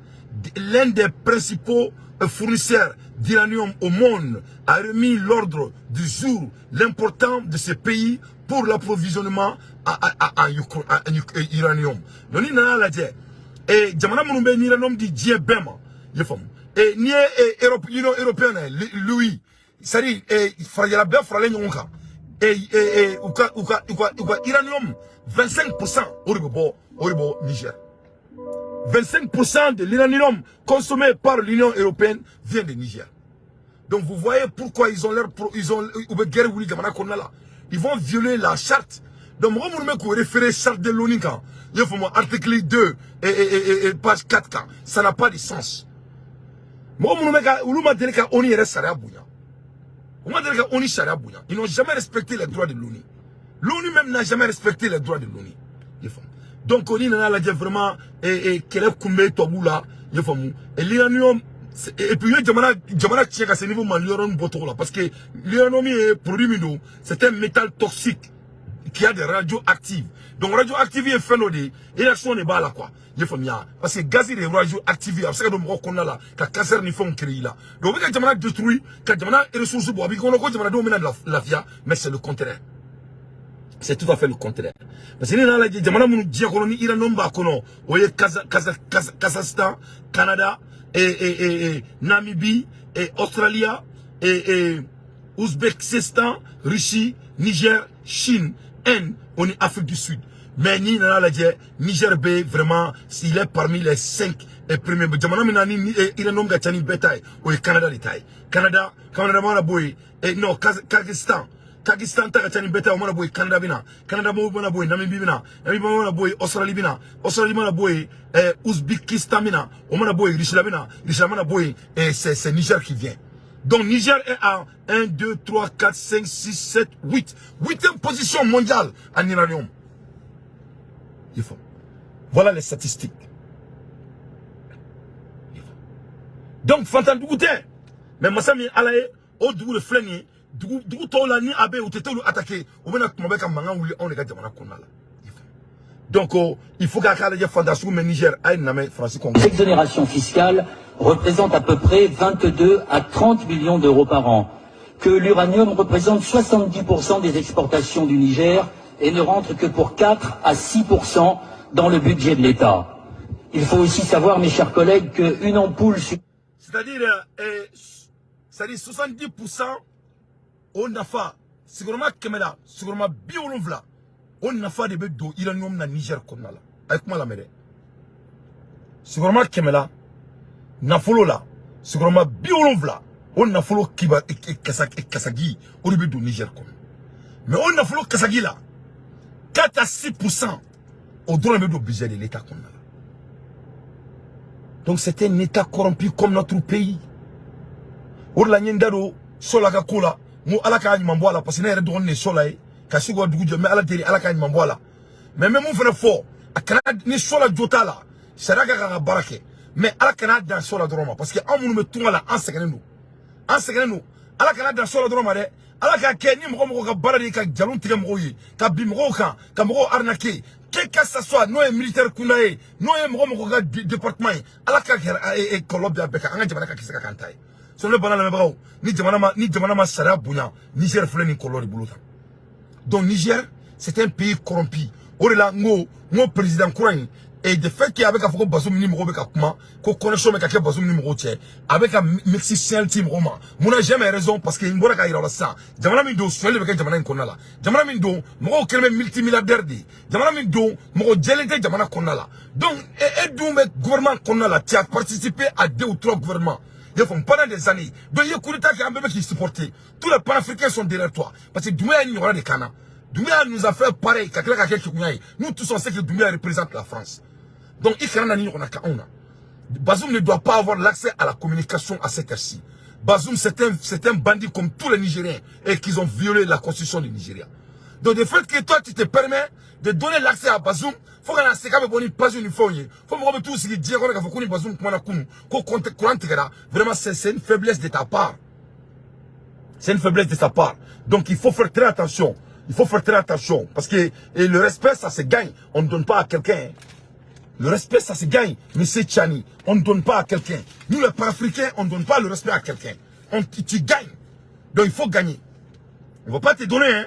l'un des principaux fournisseurs d'uranium au monde, a remis l'ordre du jour l'important de ce pays pour l'approvisionnement en uranium. Donc, ni nana la dit, et Jamana Mounoumbe ni l'uranium dit Diabema, et ni l'Union européenne, lui, c'est-à-dire, il a bien fralé Nyonka, et uranium, 25% au Niger. 25% de l'uranium consommé par l'Union européenne vient du Niger. Donc vous voyez pourquoi ils ont ils vont violer la charte. Donc moi je vais référer charte de l'ONU quand il faut article 2 et page 4 quand ça n'a pas de sens. Moi je vais dire que l'ONU est saria bouya. On va dire que l'ONU saria bouya. Ils n'ont jamais respecté les droits de l'ONU. L'ONU même n'a jamais respecté les droits de l'ONU. Donc on dit vraiment et qu'elle est toboula, et l'uranium Et puis, Jamana tient à ce niveau, là, parce que l'uranium est produit, c'est un métal toxique qui a des radioactifs. Donc, radioactif est fait, et la sonne est bas là, quoi. Il faut bien. Parce que gaz est radioactif, c'est que nous avons là, que cancer n'y font créer là. Donc, quand Jamana détruit, quand Jamana est ressources, on a Jamana domine la via, mais c'est le contraire. C'est tout à fait le contraire. Parce que là, Jamana mou dit qu'on y a nomba kono, oye Kazakhstan, Canada, et Namibie, et Australie, et Ouzbékistan, Russie, Niger, Chine, Inde, on est Afrique du Sud. Mais ni na la Niger B vraiment s'il est parmi les 5 premiers. Jamana minani il a nom gachani betaille au Canada l'Italie. Canada mona boy et non Kazakhstan ta gachani betaille mona boy Canada bina. Canada mona boy Namibie bina. Namibie mona boy Australie bina. Australie mona boy Ouzbékistan bina. Mona boy Russie bina. Russie mona boy c'est Niger qui vient. Donc Niger est à 1 2 3 4 5 6 7 8 8e position mondiale en uranium. Voilà les statistiques. Donc, Fantan Dougouté, mais Massami Alaye, au Dougou le flingué, Dougou Tola ni Abe ou Tété ou attaqué, ou bien à Manga ou on les gars de Manakona. Donc, il faut qu'à la fondation, mais Niger, aïe, Namé, Francis Congo. L'exonération fiscale représente à peu près 22 à 30 millions d'euros par an. Que l'uranium représente 70% des exportations du Niger et ne rentre que pour 4 à 6% dans le budget de l'État. Il faut aussi savoir, mes chers collègues, qu'une ampoule... C'est-à-dire 70% on a fait, segurement Kemela, segurement Biolonvla, on a fait des bêtes d'eau, il a nommé na Niger comme là. Avec moi la mère. Segurement Kemela, Nafolola, segurement Biolonvla, on a fait Kiba et Kasagi, au début du Niger comme. Mais on a fait Kasagi là. 4 à 6% au droit de budget de l'État qu'on a. Donc c'est un État corrompu comme notre pays. Or la nyendaro solaka kola mo alaka ni mamboala parce que na redo ne solay ka sigo dugu mais ala teri alaka ni mamboala. Mais même on fait fort akana ni sola jotala saraka ka barake mais alaka dans sola droma parce que amunu me tunga en sekenenu alaka dans sola droma de alaka ke ni mo ka barade ka jalon tige mo yi ka bimro kan ka mo arnaquer quel que ce soit non militaire kunae non mo ka département alaka e Colombia beka anga jabana ka kisaka kantai so le bana la mebao ni jamana ma sara bunya Niger flé ni kolori buluta. Donc Niger c'est un pays corrompu. Orela ngo président Kourani et de fait qu'il avec afoko Bazoum ni mo beka kuma ko connexion me ka ke Bazoum ni mo tie avec un Mexicain team Roma. Mon n'a jamais raison parce que ngora ka ira la sa. Jamana min do so le beka jamana konala. Jamana min do mo kelme multimilliardaire di. Jamana min do mo jelete jamana konala. Donc et do me gouvernement konala qui a participé à 2 ou 3 gouvernements. Ils font pendant des années. Donc il y a coup d'État qui a un bébé qui supporté. Tous les panafricains sont derrière toi. Parce que Doumbouya il y aura des canards. Doumbouya nous a fait pareil. Nous tous on sait que Doumbouya représente la France. Donc il y a Bazoum ne doit pas avoir l'accès à la communication à cette heure-ci. Bazoum c'est un bandit comme tous les Nigériens et qu'ils ont violé la constitution du Nigeria. Donc le fait que toi tu te permets de donner l'accès à Bazoum, faut qu'on a séqué boni pas une folie. Faut me tout ce qui dit qu'on a fait qu'on Bazoum comme on a qu'on vraiment c'est une faiblesse de ta part. C'est une faiblesse de sa part. Donc il faut faire très attention. Il faut faire très attention parce que le respect ça se gagne. On ne donne pas à quelqu'un. Le respect ça se gagne. Monsieur Tchani, on ne donne pas à quelqu'un. Nous les Panafricains, on ne donne pas le respect à quelqu'un. Tu gagnes. Donc il faut gagner. On ne va pas te donner hein.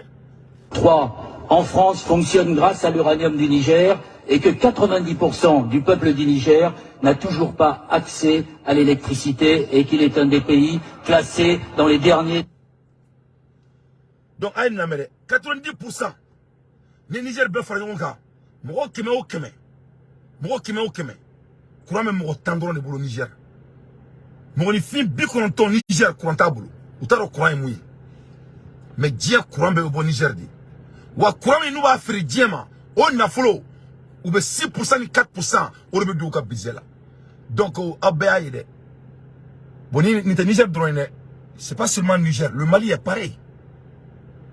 3. En France fonctionne grâce à l'uranium du Niger et que 90% du peuple du Niger n'a toujours pas accès à l'électricité et qu'il est un des pays classés dans les derniers. Donc, 90%. Le Niger peut faire un cas. Moro keme. Courant même moro tandron de boulot Niger. Moro ni fin bikon ton Niger courant tabou. Ou taro courant mouillé. Mais dia courant be au Niger di. Wa courant nous va faire diema. On a follow. Ou be 6% ni 4% au rebe du ka bizela. Donc abaya yede. Boni ni te Niger drone. C'est pas seulement Niger, le Mali est pareil.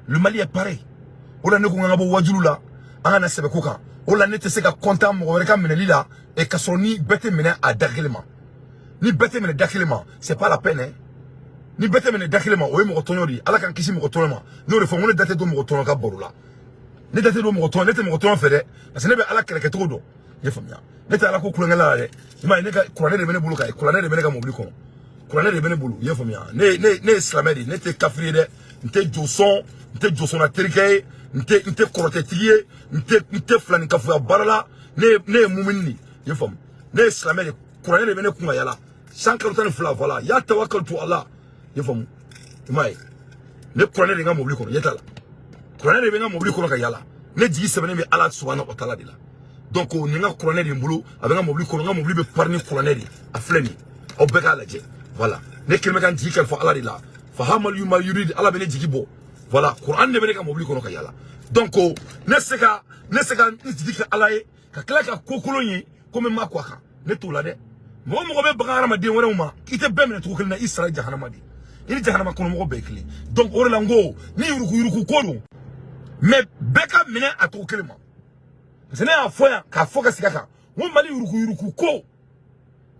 Le Mali est pareil. On a ne ko ngabo wajulu la. Anga sebe koka. On a ne te se ka konta mo reka meneli la e kasoni bete mena a dagelema. Ni bête mene dakilema, c'est pas la peine hein. Ni bête mene dakilema, oye mo tonori, ala kan kisi mo tonoma. No le fongo ne date do mo tonoma ka borula. Ne date do mo tonoma, ne te mo tonoma fede. Parce que ne be ala kele keto do. Ye famia. Ne te ala ko kulangala le. Ima ne ka kulane de bene bulu kai, kulane de bene ka mobili kono. Kulane de bene bulu, ye famia. Ne islamedi, ne te kafiri de, nte joson na terikay, nte korote tiye, nte flani kafuya barala, ne mumini, ye fam. Ne islamedi, kulane de bene kunga yala. Sankarutan fla voilà, ya tawakkal to Allah. Ye fam. Imai. Ne kulane de nga mobili kono, yetala. Kulane de nga mobili kono ka yala. Ne jigi sebene be Allah subhanahu wa ta'ala de la. Donc on nga kulane de mbulu, avec nga mobili kono, nga mobili be parni kulane de, a fleni. Au beka la je. Voilà. Ne kelme kan jigi kel fo Allah de la. Fahamal yuma yurid Allah bene jigi bo. Voilà, Quran ne bene ka mobili kono ka yala. Donc ne seka jigi ka Allah e, ka kala ka kokolo yi comme ma kwa ka. Ne to la de. Mo be bagara ma de wona uma, ite be mena to kelna Israël jahannama di. Ini jahannama kono mo be kli. Donc ore lango ni yuruku kono. Mais beka mena ato kelma. Parce que ne a foya ka foka sikaka. Mo mali yuruku ko.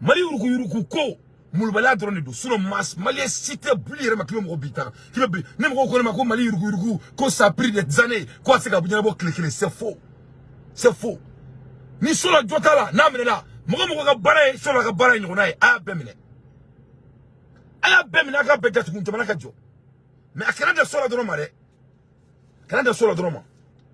Mali yuruku ko. Mulbala drone do suno mas mali cité bulire ma kilo bita kibe ne mo ko ma ko mali yuruku ko ça a pris des années ko se ka bunya bo cliquer c'est faux ni solo jotala na menela mo ka bare solo ka bare ni onai aya bemine ka be gatu kunta manaka jo mais akana de solo drone mare kana de solo drone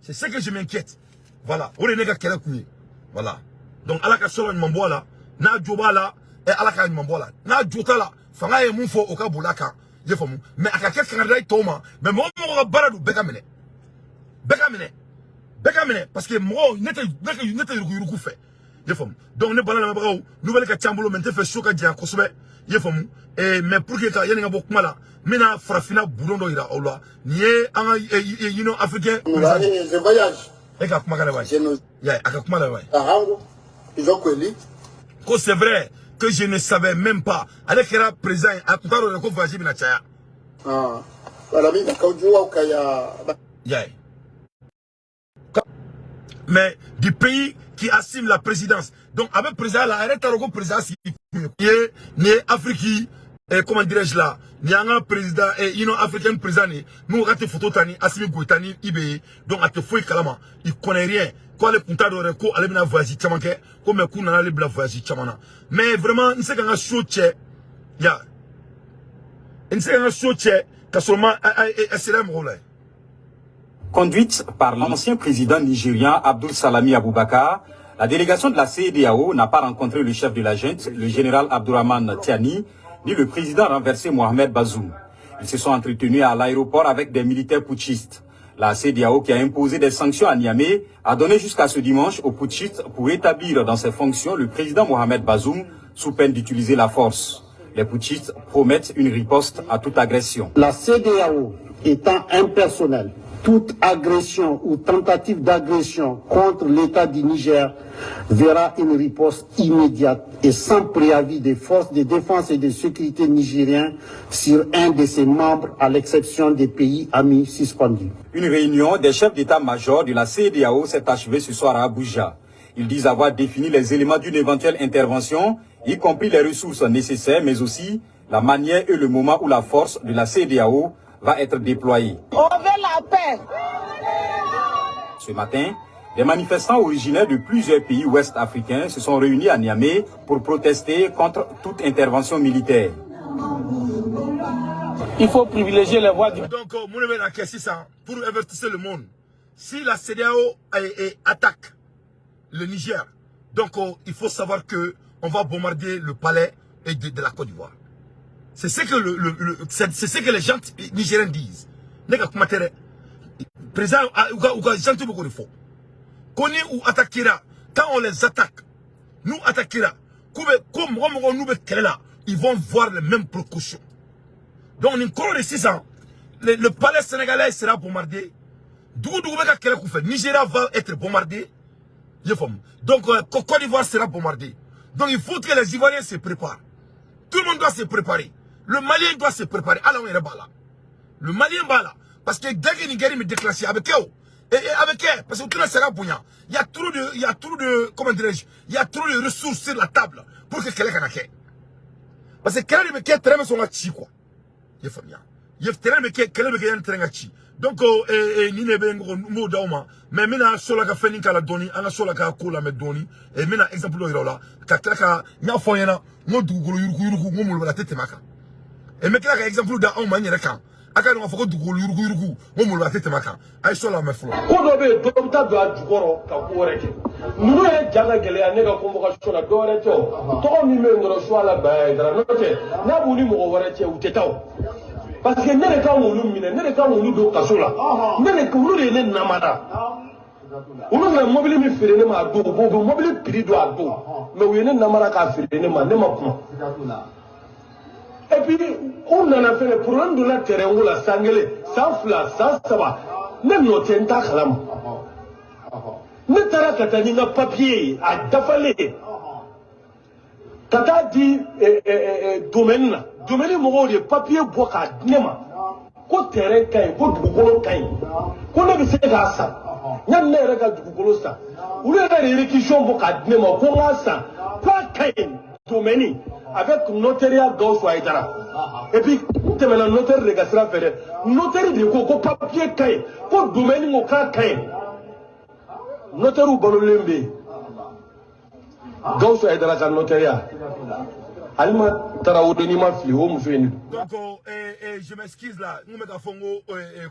c'est ce que je m'inquiète voilà on est nega kala kunyi voilà donc ala ka solo ni mambola na jobala et ala ka mambola na jotala fanga e mufo o ka bulaka je famu mais akake kanada toma mais mo ka baradu beka mine parce que mo nete yuruku fait je famu donc ne bala na bawo nouvelle ka chambulo mente fait shoka dia kosobe je famu et mais pour que ka yeni nga bokuma la mina frafina bulondo ira ola nié anga you know africain je voyage et ka kuma kana ouais ya aka kuma la ouais ils ont connu que c'est vrai que je ne savais même pas. Avec le président, à tout à l'heure, on va dire mais du pays qui assume la présidence. Donc, avec le président, là, arrête le président, ni Afrique, comment dirais-je là, ni un président, et africain président, nous, on photo tani, Assimi Goïtani, Ibe, donc, à te fouiller kalama, il connaît rien. Quoi le punta d'ore ko ale bina voyage chamanke ko me kuna ale bla voyage chamana mais vraiment il sait qu'on a choché ya il sait qu'on a choché que seulement SLM roule. Conduite par l'ancien président nigérien Abdul Salami Aboubakar, la délégation de la CEDEAO n'a pas rencontré le chef de la junte, le général Abdourahmane Tiani, ni le président renversé Mohamed Bazoum. Ils se sont entretenus à l'aéroport avec des militaires putschistes. La CEDEAO, qui a imposé des sanctions à Niamey, a donné jusqu'à ce dimanche aux putschistes pour établir dans ses fonctions le président Mohamed Bazoum sous peine d'utiliser la force. Les putschistes promettent une riposte à toute agression. La CEDEAO étant impersonnelle, toute agression ou tentative d'agression contre l'État du Niger verra une riposte immédiate et sans préavis des forces de défense et de sécurité nigériens sur un de ses membres, à l'exception des pays amis suspendus. Une réunion des chefs d'état-major de la CEDEAO s'est achevée ce soir à Abuja. Ils disent avoir défini les éléments d'une éventuelle intervention, y compris les ressources nécessaires, mais aussi la manière et le moment où la force de la CEDEAO va être déployée. On veut la paix. Ce matin, des manifestants originaires de plusieurs pays ouest africains se sont réunis à Niamey pour protester contre toute intervention militaire. Il faut privilégier les voix du... Donc, pour avertir le monde, si la CEDEAO attaque le Niger, donc il faut savoir que on va bombarder le palais de la Côte d'Ivoire. C'est ce que les gens nigériens disent. Président, quand on les attaque, nous attaquera, ils vont voir les mêmes précautions. Donc, en encore de 6 ans, le palais sénégalais sera bombardé. Nigeria va être bombardé. Donc, Côte d'Ivoire sera bombardé. Donc, il faut que les Ivoiriens se préparent. Tout le monde doit se préparer. Le Malien doit se préparer. Le Malien va là. Parce que dès que Nigeria me déclenche avec eux, et avec eux, parce que tout le monde il y a trop de, comment dirais-je, il y a trop de ressources sur la table pour que quelqu'un ait. parce que kɛlɛ de bɛ kɛ terrain bɛ sɔn ka ci quoi i ye faamuya terrain bɛ kɛ kɛlɛ bɛ kɛ yanni terrain ka ci donc ni ne bɛ n m'o d'aw ma mais n bɛna so la ka fɛn k'a la dɔɔni an ka so la ka ko lamɛn dɔɔni n bɛna exemple dɔ yira o la ka tila ka n y'a fɔ aw ɲɛna n ko dugukolo yuruku n ko molobala tɛ tɛmɛ a kan n bɛ tila ka exemple da anw ma n yɛrɛ kan a ka dɔn k'a fɔ ko dugukolo yuruku n ko molobala tɛ tɛmɛ a kan a ye so lamɛn fɔlɔ. ko dɔ bɛ yen dɔ bɛ taa don a jukɔrɔ ka ko wɛrɛ kɛ ninnu yɛrɛ ja ka gɛlɛya ne ka convocation na dɔwɛrɛ tɛ o tɔgɔ min bɛ yen dɔrɔn su ala bɛɛ dara n'o tɛ n'a b'u ni mɔgɔ wɛrɛ cɛ u tɛ taa o parce que ne de kan k'olu minɛ ne de kan k'olu don kaso la olu de ye ne namada olu nana mobili min feere ne ma a don u b'o mobili prix don a don mais u ye ne namara k'a feere ne ma kuma et puis u nana fɛnɛ problème donna terrain ko la san kelen san fila san saba ne nɔ tɛ n t'a kalama ne taara ka taa ni n ka papier ye a dafalen ka taa di domaine na domaine mɔgɔw de papier bɔ k'a di ne ma ko terrain ka ɲi ko dugukolo ka ɲi ko ne bɛ se k'a san yanni ne yɛrɛ ka dugukolo san olu yɛrɛ de réquisition bɔ k'a di ne ma ko n k'a san k'a ka ɲi domaine avec notariat Gawusu Aïdara et puis n tɛmɛna notaire de ka sira fɛ dɛ notaire de ko papier ka ɲi ko domaine ko k'a ka ɲi notaire balolen bɛ yen Gawusu Aïdara ka notariat Alima Tarawodeni ma fili o muso in. Donc je m'excuse là, nous mettons fongo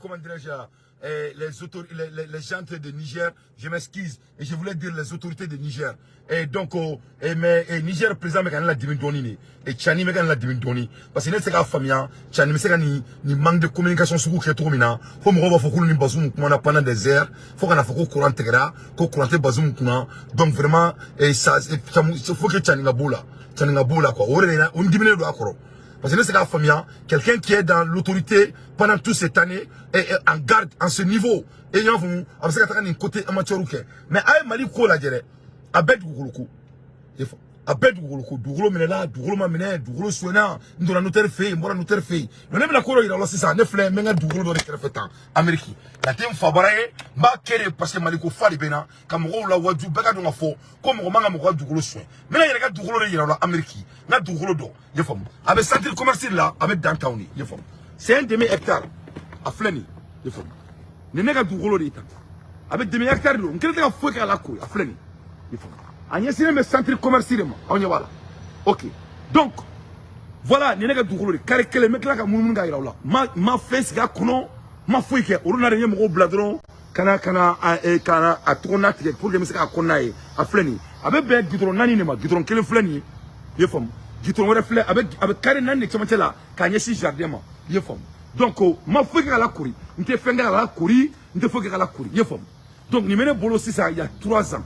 comment dirais-je les gens de Niger, je m'excuse et je voulais dire les autorités de Niger. Et donc mais Niger président me la dimidoni et Tchani me la dimidoni parce que c'est la famille Tchani me c'est ni manque de communication sur que trop mina faut me revoir faut que nous bazoum comme on a pendant des heures faut qu'on a faut courant intégré qu'on courant bazoum kuna donc vraiment et ça faut que Tchani ngaboula quoi on diminue de akoro parce que c'est la famille quelqu'un qui est dans l'autorité pendant toute cette année et en garde en ce niveau et ils vont avec ça un côté amateur mais ay mali ko la jere abed guluku ifo abed guluku dugolo menela dugolo mamene dugolo suena ndora notaire fait mbora notaire fait non même la ko ira lo c'est ça ne flé menga dugolo do rekere temps Amérique la tem fabaraye ba kere parce que maliko fali bena kam ro la waju bega do ngafo ko mo manga mo dugolo suena mena yere ga dugolo ira lo Amérique na dugolo do yefom avec centre commercial là avec downtown yefom c'est un demi-hectare à fleni yefom ne nega dugolo de ita avec demi-hectare lo ngere ta fo ka la ko à fleni yefom anya sine me centre commercial ma on y voilà OK donc voilà ne nega dugolo de kare kele me kala ka mun ga ira lo ma fence ga kono ma fo ke o na re mo bladron kana a tourna pour que me se ka konaye a fleni avec be gidron nani ne ma gidron kele fleni yefom gidron wala fleni avec kare nani ne là ka nyesi jardin ma yefom donc ma fo ke la kouri nte fenga la kouri nte fo ke la kouri yefom donc ni mene bolo si ça il y a 3 ans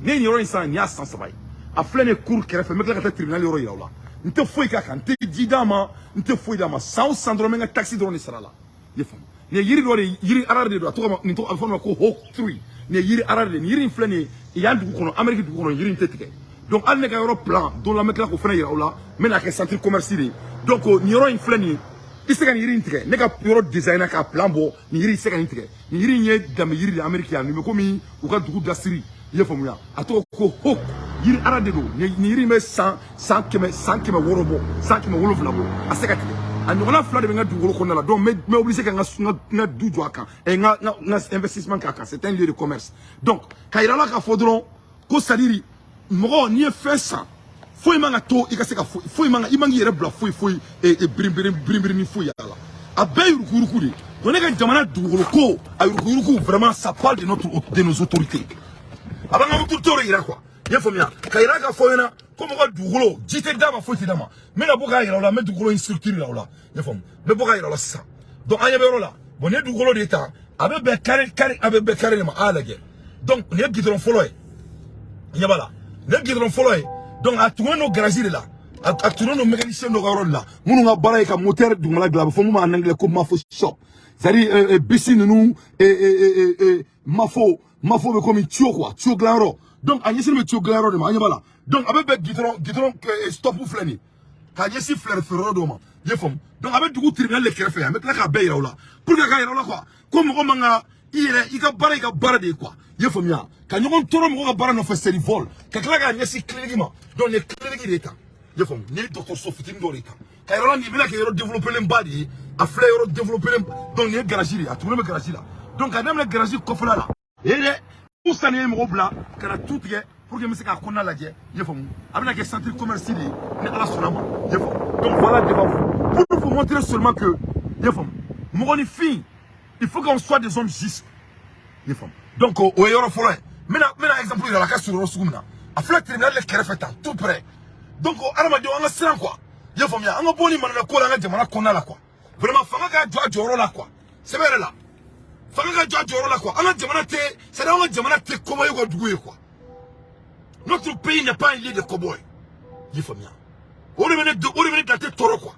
ni yoro insan ni a sans sabay a flene cour kere fe me kala ka tribunal yoro yawla nte fo ke kan te didama nte fo dama sans syndrome nga taxi drone sala yefom ne yiri do yiri arade do to ni to alfa ko ho 3 ne yiri arade ni yiri flene ya ndu kono Amérique du kono yiri ntetike donc al ne ka yoro plan do la me kala ko fene yawla me na ka centre commercial donc ni yoro in flene isega ni yiri ntike ne ka yoro designer ka plan bo ni yiri isega ntike ni yiri nye dam yiri de Américain ni me komi u ka dugu dasiri yefom ya ato ko ho yiri arade do ni yiri me 100 keme worobo 100 keme wolof labo aseka tike and on a flat de nga dugolo ko na la donc mais obligé que nga du jo aka et nga investissement kaka c'est un lieu de commerce donc kaira la ka fodron ko saliri mo ni fait ça foi manga to ikase ka foi manga imangi yere bla foi et brim ni foi yala abay rukuruku de on est que jamana dugolo ko ay rukuruku vraiment ça parle de nos autorités abanga autorité ira quoi yefomia kaira ka foyena comme on dugolo jité dama foi dama mais la boka ira la met dugolo une structure là yefom mais boka ira la ça donc anya be là bon ne dugolo d'état avec be carré avec be carré ma ala guerre donc ne gidron foloy nyabala ne gidron foloy donc a tout no garage là a tout no mécanicien no garol là munu nga bara ka moteur du mala glab fo mu en anglais comme ma fo shop c'est-à-dire bisi nous ma fo be comme tio quoi tio glaro donc a yesi me tio glaro de ma nyabala donc avec gidron stop ou flani ka yesi fleur ferro do ma yefom donc avec du tribunal le kerefe avec la ka beira là pour que ka ira là quoi comme ko manga il ka bara de quoi yefom ya ka nyon toro mo ka bara no fait c'est vol ka kala ka yesi cliniquement donc les cliniques d'état ye fam ni docteur Sofitin Dorita kayro ni bina kayro développer l'embadi a fleur développer donc ni garage a tout le garage là donc adam le garage ko fala la yede usane mo bla kana tout pour que monsieur konna la je ye fam abina ke centre commercial ni ala sonama ye fam donc voilà devant vous pour vous montrer seulement que ye fam mo ni fin il faut qu'on soit des hommes justes ye fam donc au yoro fola maintenant exemple de la casse sur Rosumna a fleur tribunal le kerefeta tout près donc aramadi on a sran quoi ye fam ya on boni man na ko la jamana konna la quoi vraiment fanga ka joro la quoi c'est vrai là fanga ka joro la quoi on jamana te c'est là on jamana te comment yugo dugu quoi notre pays n'est pas un lit de cow-boy ye fam ya on est dans tes toro quoi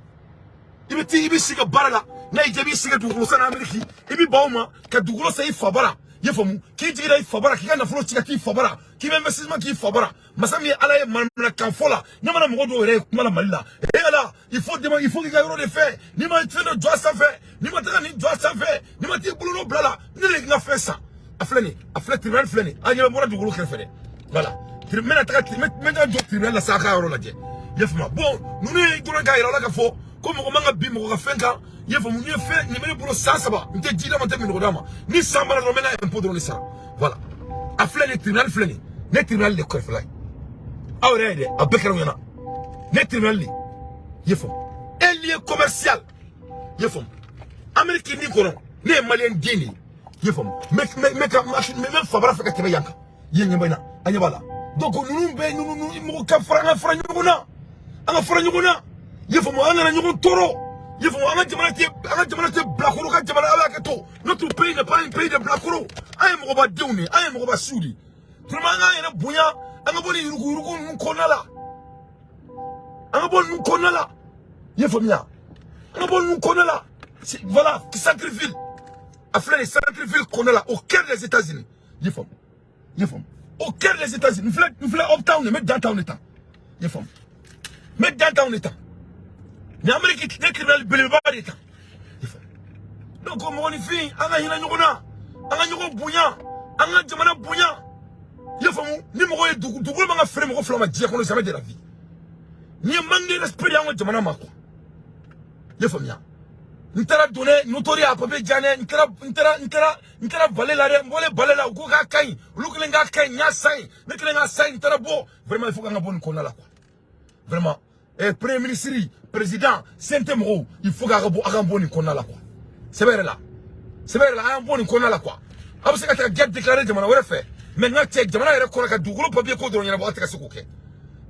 ibi siga barala na ijabi siga dugu sana ameriki ibi bauma ka dugu sa ifabara ye fam ki jigira ifabara ki kana flo tika ki ifabara ki investissement ki ifabara masami ala manna kan fola na mana mo do re kuma la malila et là il faut que gayro de fait ni ma tino doit ça fait ni ma tani doit ça fait ni ma ti buluno blala ni le nga fait ça aflani tribunal flani anya mo dugu ko fere voilà tribunal ta tribunal do tribunal la saka ro la je ye fam bon nous ne do gayro la ka fo comme ko manga bi mo ka fenka ye fam ni fait ni me bolo ça ba nte jida ma te mi dama ni samba na mena impôt de ça voilà aflani tribunal flani ne tribunal de ko flani awrede abekara yana ne tribunal ye fam elie commercial ye fam amerique ni kono ne malien dini ye fam me fabra feka tebe yanka ye nyamba anya bala donc nous mo ka franga nyuguna anga franga nyuguna ye fam anga nyugo toro ye fam anga jamana te blakoro ka jamana ala ka to notre pays n'est pas un pays de blakoro ay mo ba dewni ay mo ba sudi vraiment anga ina bunya anga boni yurugu nkonala anga boni nkonala ye fam ya anga boni nkonala voilà qui sacrifie afin les sacrifices qu'on a là au cœur des États-Unis ye fam au cœur des États-Unis nous voulons uptown mais downtown état ye fam mais downtown état ni Amérique n'est criminel boulevard état ye fam donc on est fin anga hina nyugona anga nyugo bunya anga jamana bunya ye fam ni mo ko dugu ma nga frère mo ko flama dia ko jamais de la vie ni manque respect anga jamana ma ko ye fam ya ntara donné notoria papier jane ntara valer la mbole balela ko ka kain lukle nga kain nya sai nekle nga sai ntara bo vraiment il faut nga bon kona la quoi vraiment premier ministre président Saint-Emro il faut nga bon kona la quoi c'est vrai là un bon kona la quoi abse ka ta get déclarer de mana wala fait mais nga check de mana ere kona ka dugulo papier ko do nyana ba ta ko ke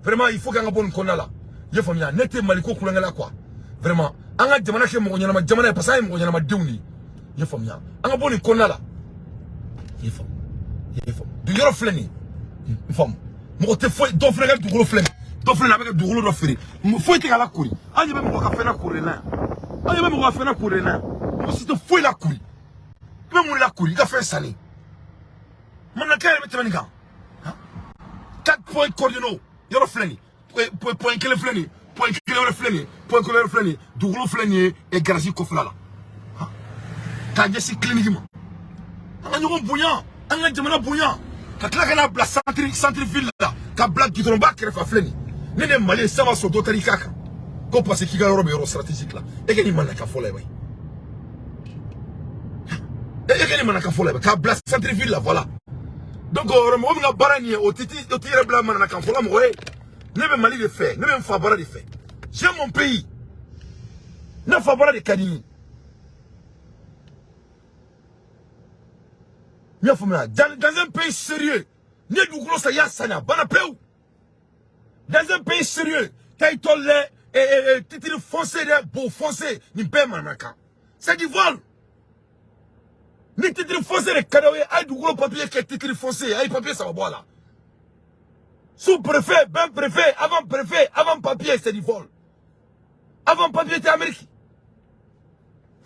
vraiment il faut nga bon kona la ye fo nya nete maliko kulanga la quoi vraiment anga jamana ke mo nyana ma jamana parce que mo nyana ma dewni ye fam nya anga boni konala ye fam du yoro fleni fam mo te foi do frega du gros fleni do fleni avec du gros do feri mo foi te kala kuri anya be mo ka fena kuri na mo si te foi la kuri be mo la kuri ka fe sani man na kare be tmani ga 4 points cardinaux yoro fleni point kele fleni point couleur flani douglo flani et garage ko flala ta jesi cliniquement anga ñugo bunya anga jamana bunya ka kla kana bla centre ville là ka bla gidron ba krefa flani nene mali ça va so dotari kaka ko parce ki ga robe stratégique là et que ni man ka fola bay et que ni man ka fola bay ka bla centre ville là voilà donc mo nga barani o titi bla man ka fola mo ne be mali de fait ne be fabara de fait j'aime mon pays ne fabara de kanini dans un pays sérieux ne douglo sa ya sana bana peu dans un pays sérieux taitol et titre foncé de beau foncé ni be manaka c'est du vol ni titre foncé de kadawe ay douglo papier que titre foncé ay papier ça va boire là sous-préfet, ben préfet, avant papier, c'est du vol. Avant papier, c'est Amérique.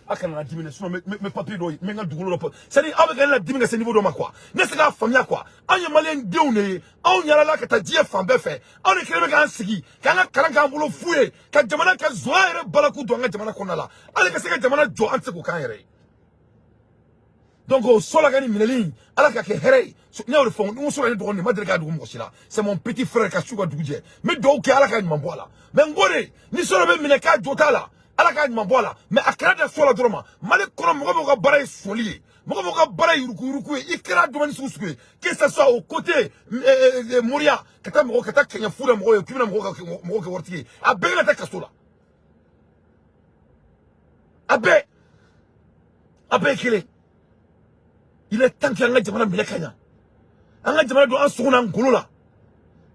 Ah, quand on a diminué, mes papiers, mais on a doublé. C'est-à-dire, avec la diminué, c'est niveau de ma quoi. N'est-ce pas la famille quoi? On y a malien déouné, on y a là que t'as dit, femme, fait. On est créé un sigi, quand on a un boulot fouillé, quand Jamana a zoé, balakou, doit Jamana qu'on a là. Allez, que c'est que Jamana doit un secours quand il est. Donc au sol gani mineli ala ka ke here ne o fon on so ni do ni madrika do mo sila c'est mon petit frère ka suga duguje mais do ke ala ka ni mambola mais ngore ni so be mine ka jota la ala ka ni mambola mais akra da so la droma mali kono mo ko bara soli mo ko bara yuruku ikra do mani susuke que ça soit au côté Moria kata mo kata kenya fura mo ko kibina mo ko worti abe na ta kasola abe kile. Il est temps qu'il y ait un jamana milekanya. Un jamana doit en soutenir un golola.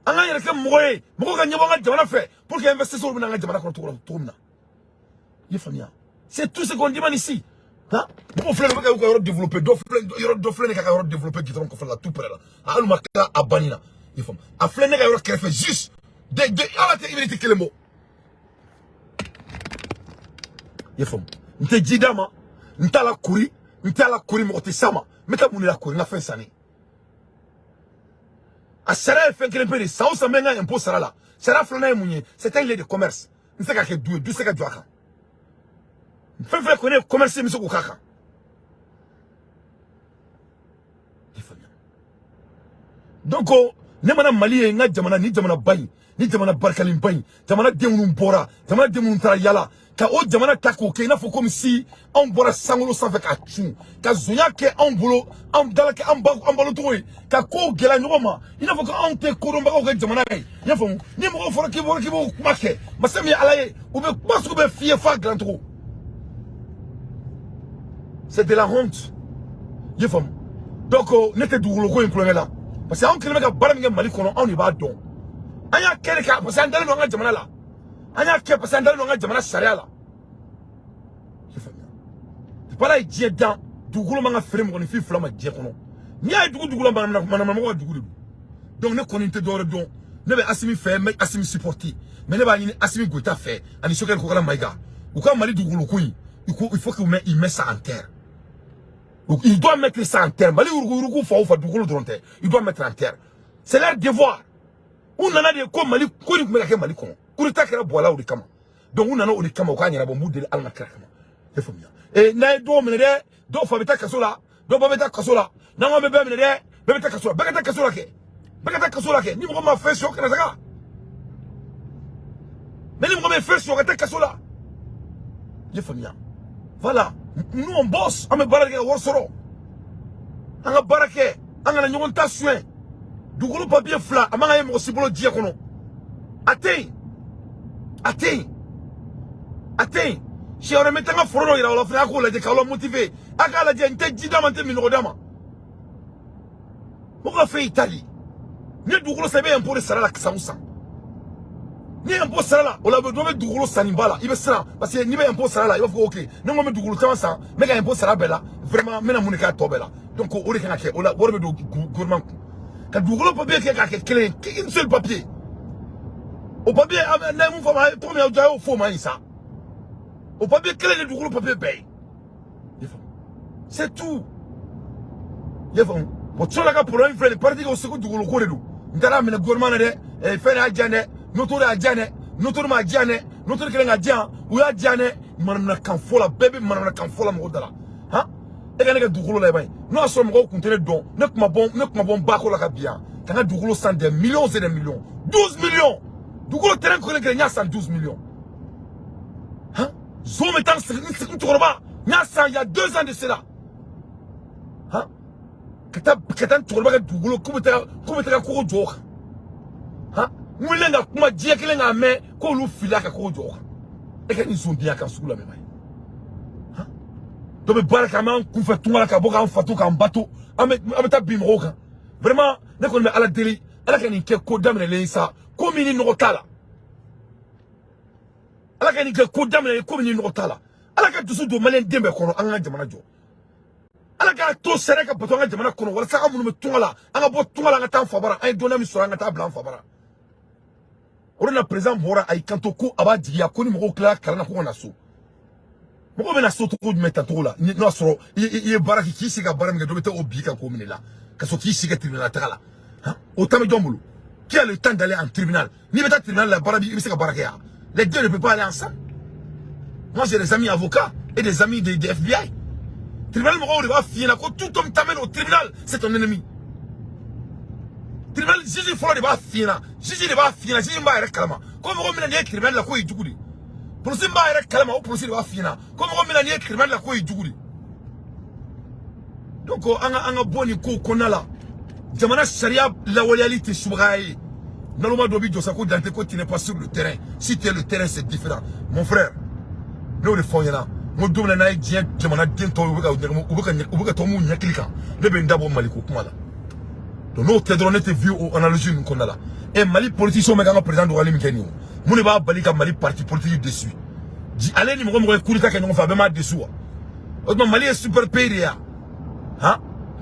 Un gars il y a quelqu'un mourir. Pourquoi il y a un jamana fait pour qu'il y ait un investisseur dans un jamana qu'on tourne. Il faut bien. C'est tout ce qu'on demande ici. Hein? Pour faire le gars qui a développé, d'offrir les gars qui a développé qui ont fait la tout près là. Ah nous marquons à Banina. Il faut. À faire les gars qui a fait juste de à la télé il mot. Il faut. Nous te dis dama, nous t'as la courir, moi te sama. Meta muni la kuri na fin sani. A sera fin kele pere sa osa menga impôt sera là. Sera flana munye, c'est un lieu de commerce. Nseka ke du seka dwaka. Fin connaît commerce miso ko kaka. Donc ne mana mali nga jamana ni jamana bayi, ni jamana barkalim bayi, jamana demunu bora, jamana demunu tara yala. Ka o jamana tako ke na fo comme si on bora sangolo sans fait ka tchu ka zonya ke on bolo on dala ke on balo toy ka ko gela nyoma ina fo ka on te ko do mbaka ko jamana ay ya fo ni mo fo ki bo make masami alaye ou be passe be fie fa grand trop c'est de la honte ya fo donc nete dugulo ko implomer là parce que on kelme ka baram nge mali kono on y ba don anya kere ka parce que andale no nga jamana la anya ke parce que andale no nga jamana sharia la voilà il dit dans dugulo manga frame ko ni fi flama je kono ni ay dugulo manama ko dugulo donc ne koninte dore don ne be asimi fait mais asimi supporter mais ne ba ni asimi gota fait ani sokel ko kala maiga ou quand mali dugulo ko il faut qu'il met ça en terre. Donc il doit mettre ça en terre. Mali urugu fa dugulo dronte il doit mettre en terre. C'est leur devoir. On en a des comme Mali ko ni ko Mali ko ko ta kera bola ou kama donc on en a o kama ko anya na bombu de alma kera kama il faut bien. Et na do menede do fa beta kasola do ba beta kasola na ngo bebe menede beta kasola beta kasola ke ni mo ma fait sur kana saka mais ni mo ma fait sur beta kasola je fais bien voilà nous on bosse on me barake worsoro anga barake anga na nyon ta soin du groupe papier fla amanga yemo sibolo dia kono atteint si on remet un foro il a la frère ko la de kalo motivé aka la de nte jidama nte minoko dama pourquoi fait Italie ni dugulo sabe un peu de sala la kisamusa ni un peu sala on la doit dugulo sanimbala il be sala parce que ni be un peu sala il va OK non me dugulo tama mais un peu sala bela vraiment mena munika to bela donc o de kana ke o la borbe do gouvernement ka dugulo papier ke clé un seul papier au papier na mu fama to me au fo man ça au papier clé de dugulo papier bay c'est tout il faut pour cela que pour un frère le parti au second dugulo ko redu ndara me gouvernement de e fere ajane notori ajane notori ma ajane notori kele ngajan u ya ajane manana kan fola bebe manana kan fola mo dala ha e ga ne ga dugulo la bay no so mo kuntene don ne kuma bon ba ko la ka bien kana dugulo 100 des millions et des millions 12 millions dugulo terrain ko le nya 112 millions hein zo metan c'est toroba nya 100 il y a 2 ans de cela hein katan toroba ga dugulo ko betaka ko jox hein mulenga kuma dia kelenga me ko lu filaka ko jox e ka ni zombi aka sukula me bay hein do be baraka man ku fa tunga ka boka fatu ka mbato ameta bimroka vraiment ne ko me ala deli ala ka ni ke ko damne le sa ko mini no tala ala ka ni ke ko damne ko mini no tala ala ka dusu do malen dembe kono anga jamana jo ala ka to sere ka bato anga jamana kono wala saka munu me tungala anga bo tungala nga tan fabara ay dona mi so anga ta blan fabara orona président mora ay kanto ko aba diya ko ni mo kla kala na ko na so mo be na so to ko meta to la no so ye baraki ki siga baram ga do beta obi ka ko minela ka so ki siga tribunal takala hein otame jombulu qui a le temps d'aller en tribunal ni beta tribunal la barabi mi siga baraka les deux ne peuvent pas aller ensemble moi j'ai des amis avocats et des amis de FBI Tribunal moko de va fina ko tout homme t'amène au tribunal, c'est ton ennemi. Tribunal juge folo de va fina, juge de va fina, juge mba ere kalama. Ko moko mina ne tribunal la ko yijugudi. Police mba ere kalama o police de va fina. Ko moko mina ne tribunal la ko yijugudi. Donc anga boni ko konala. Jamana sharia la loyalité soubraye. Naloma dobi josako dante ko tu n'es pas sur le terrain. Si tu es le terrain c'est différent. Mon frère, nous le font yana. Mo domna na jien jamana dento ubuka tomu nyakilika. Le bendabo maliko kumala. Donc nous te drone te vu en analogie nous konala. Et Mali politicien me ganga président de Wali Mikeni. Mo ne ba balika Mali parti politique dessus. Di allez ni mo coup d'état que nous fa bema dessus. Autrement Mali est super pays ya. Hein?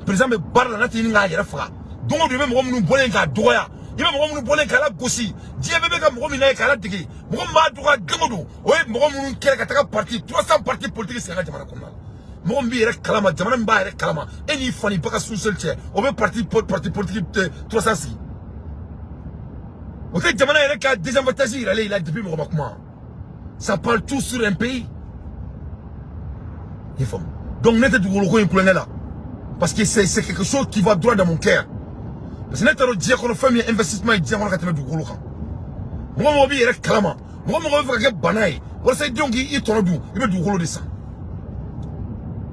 Président me parle na tini nga yera fra. Donc de même mo nous bolé ka doya. Il va me bolé ka la gosi. Di bébé ka mo mina ka la digi. Mo ma doa demodo. Ouais mo nous kele ka taka parti 300 partis politiques c'est nga jamana konala. Mo mbi yera kalama jamana mba yera kalama. Eni fani baka sous seul tiers. On veut parti politique 306. Ok jamana yera ka désavantager il a depuis mo makuma. Ça parle tout sur un pays. Il faut. Donc n'était du gros ko là. Parce que c'est quelque chose qui va droit dans mon cœur. Parce que n'était dire qu'on fait un investissement et dire qu'on a du gros kan. Moi mo bi yera kalama. Moi mo veut que banaï. Wala say diongi il tourne il veut du gros de ça.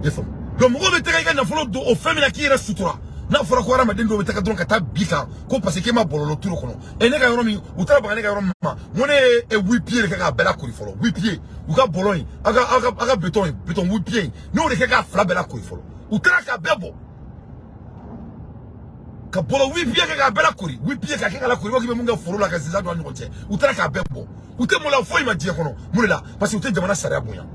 Il faut. Donc mo veut te ga na folo do o famille qui reste sutura. Na fora ko rama dendo betaka don kata bika ko parce que ma bololo turo kono. E ne ga yoro mi utara ba ne ga yoro ma. Mo ne e 8 pieds ka bela ko folo. 8 pieds. U ka bolon aga béton 8 pieds. No de ka fla bela ko folo. Utara ka bebo. Ka bolo 8 pieds ka bela ko 8 pieds ka la ko ki be munga folo la ka ziza do an ko utara ka bebo. Ute mo la foi ma die kono. Mo la parce que ute jamana sharia bonya.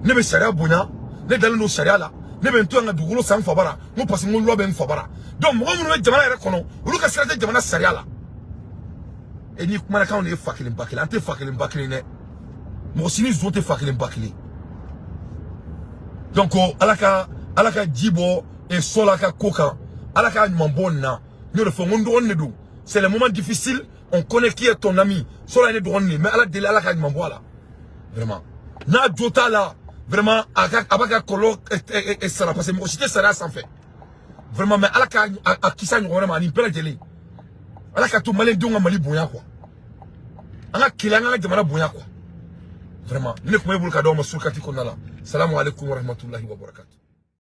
Ne be sharia bonya. Ne dalu no sharia la. Ne ben to nga dugolo san fabara mo parce ngo lo ben fabara donc mo mo jamana re kono ulu ka sirate jamana sharia la e ni kuma ka on e fakile mbakile ante fakile mbakile ne mo sini zote fakile mbakile donc alaka jibo e solaka koka alaka nyambonna ne le font ndo on ne do c'est le moment difficile on connaît qui est ton ami sola ne do on ne mais ala dele alaka nyambola vraiment na jota là vraiment abaka kolo et ça parce que moi j'étais ça sans fait vraiment mais alaka akisa vraiment ni pela jeli alaka to malin donga mali boya quoi anga kilanga jamana boya quoi vraiment ne ko yebul ka do ma sulkati ko nala assalamu alaikum wa rahmatullahi wa barakatuh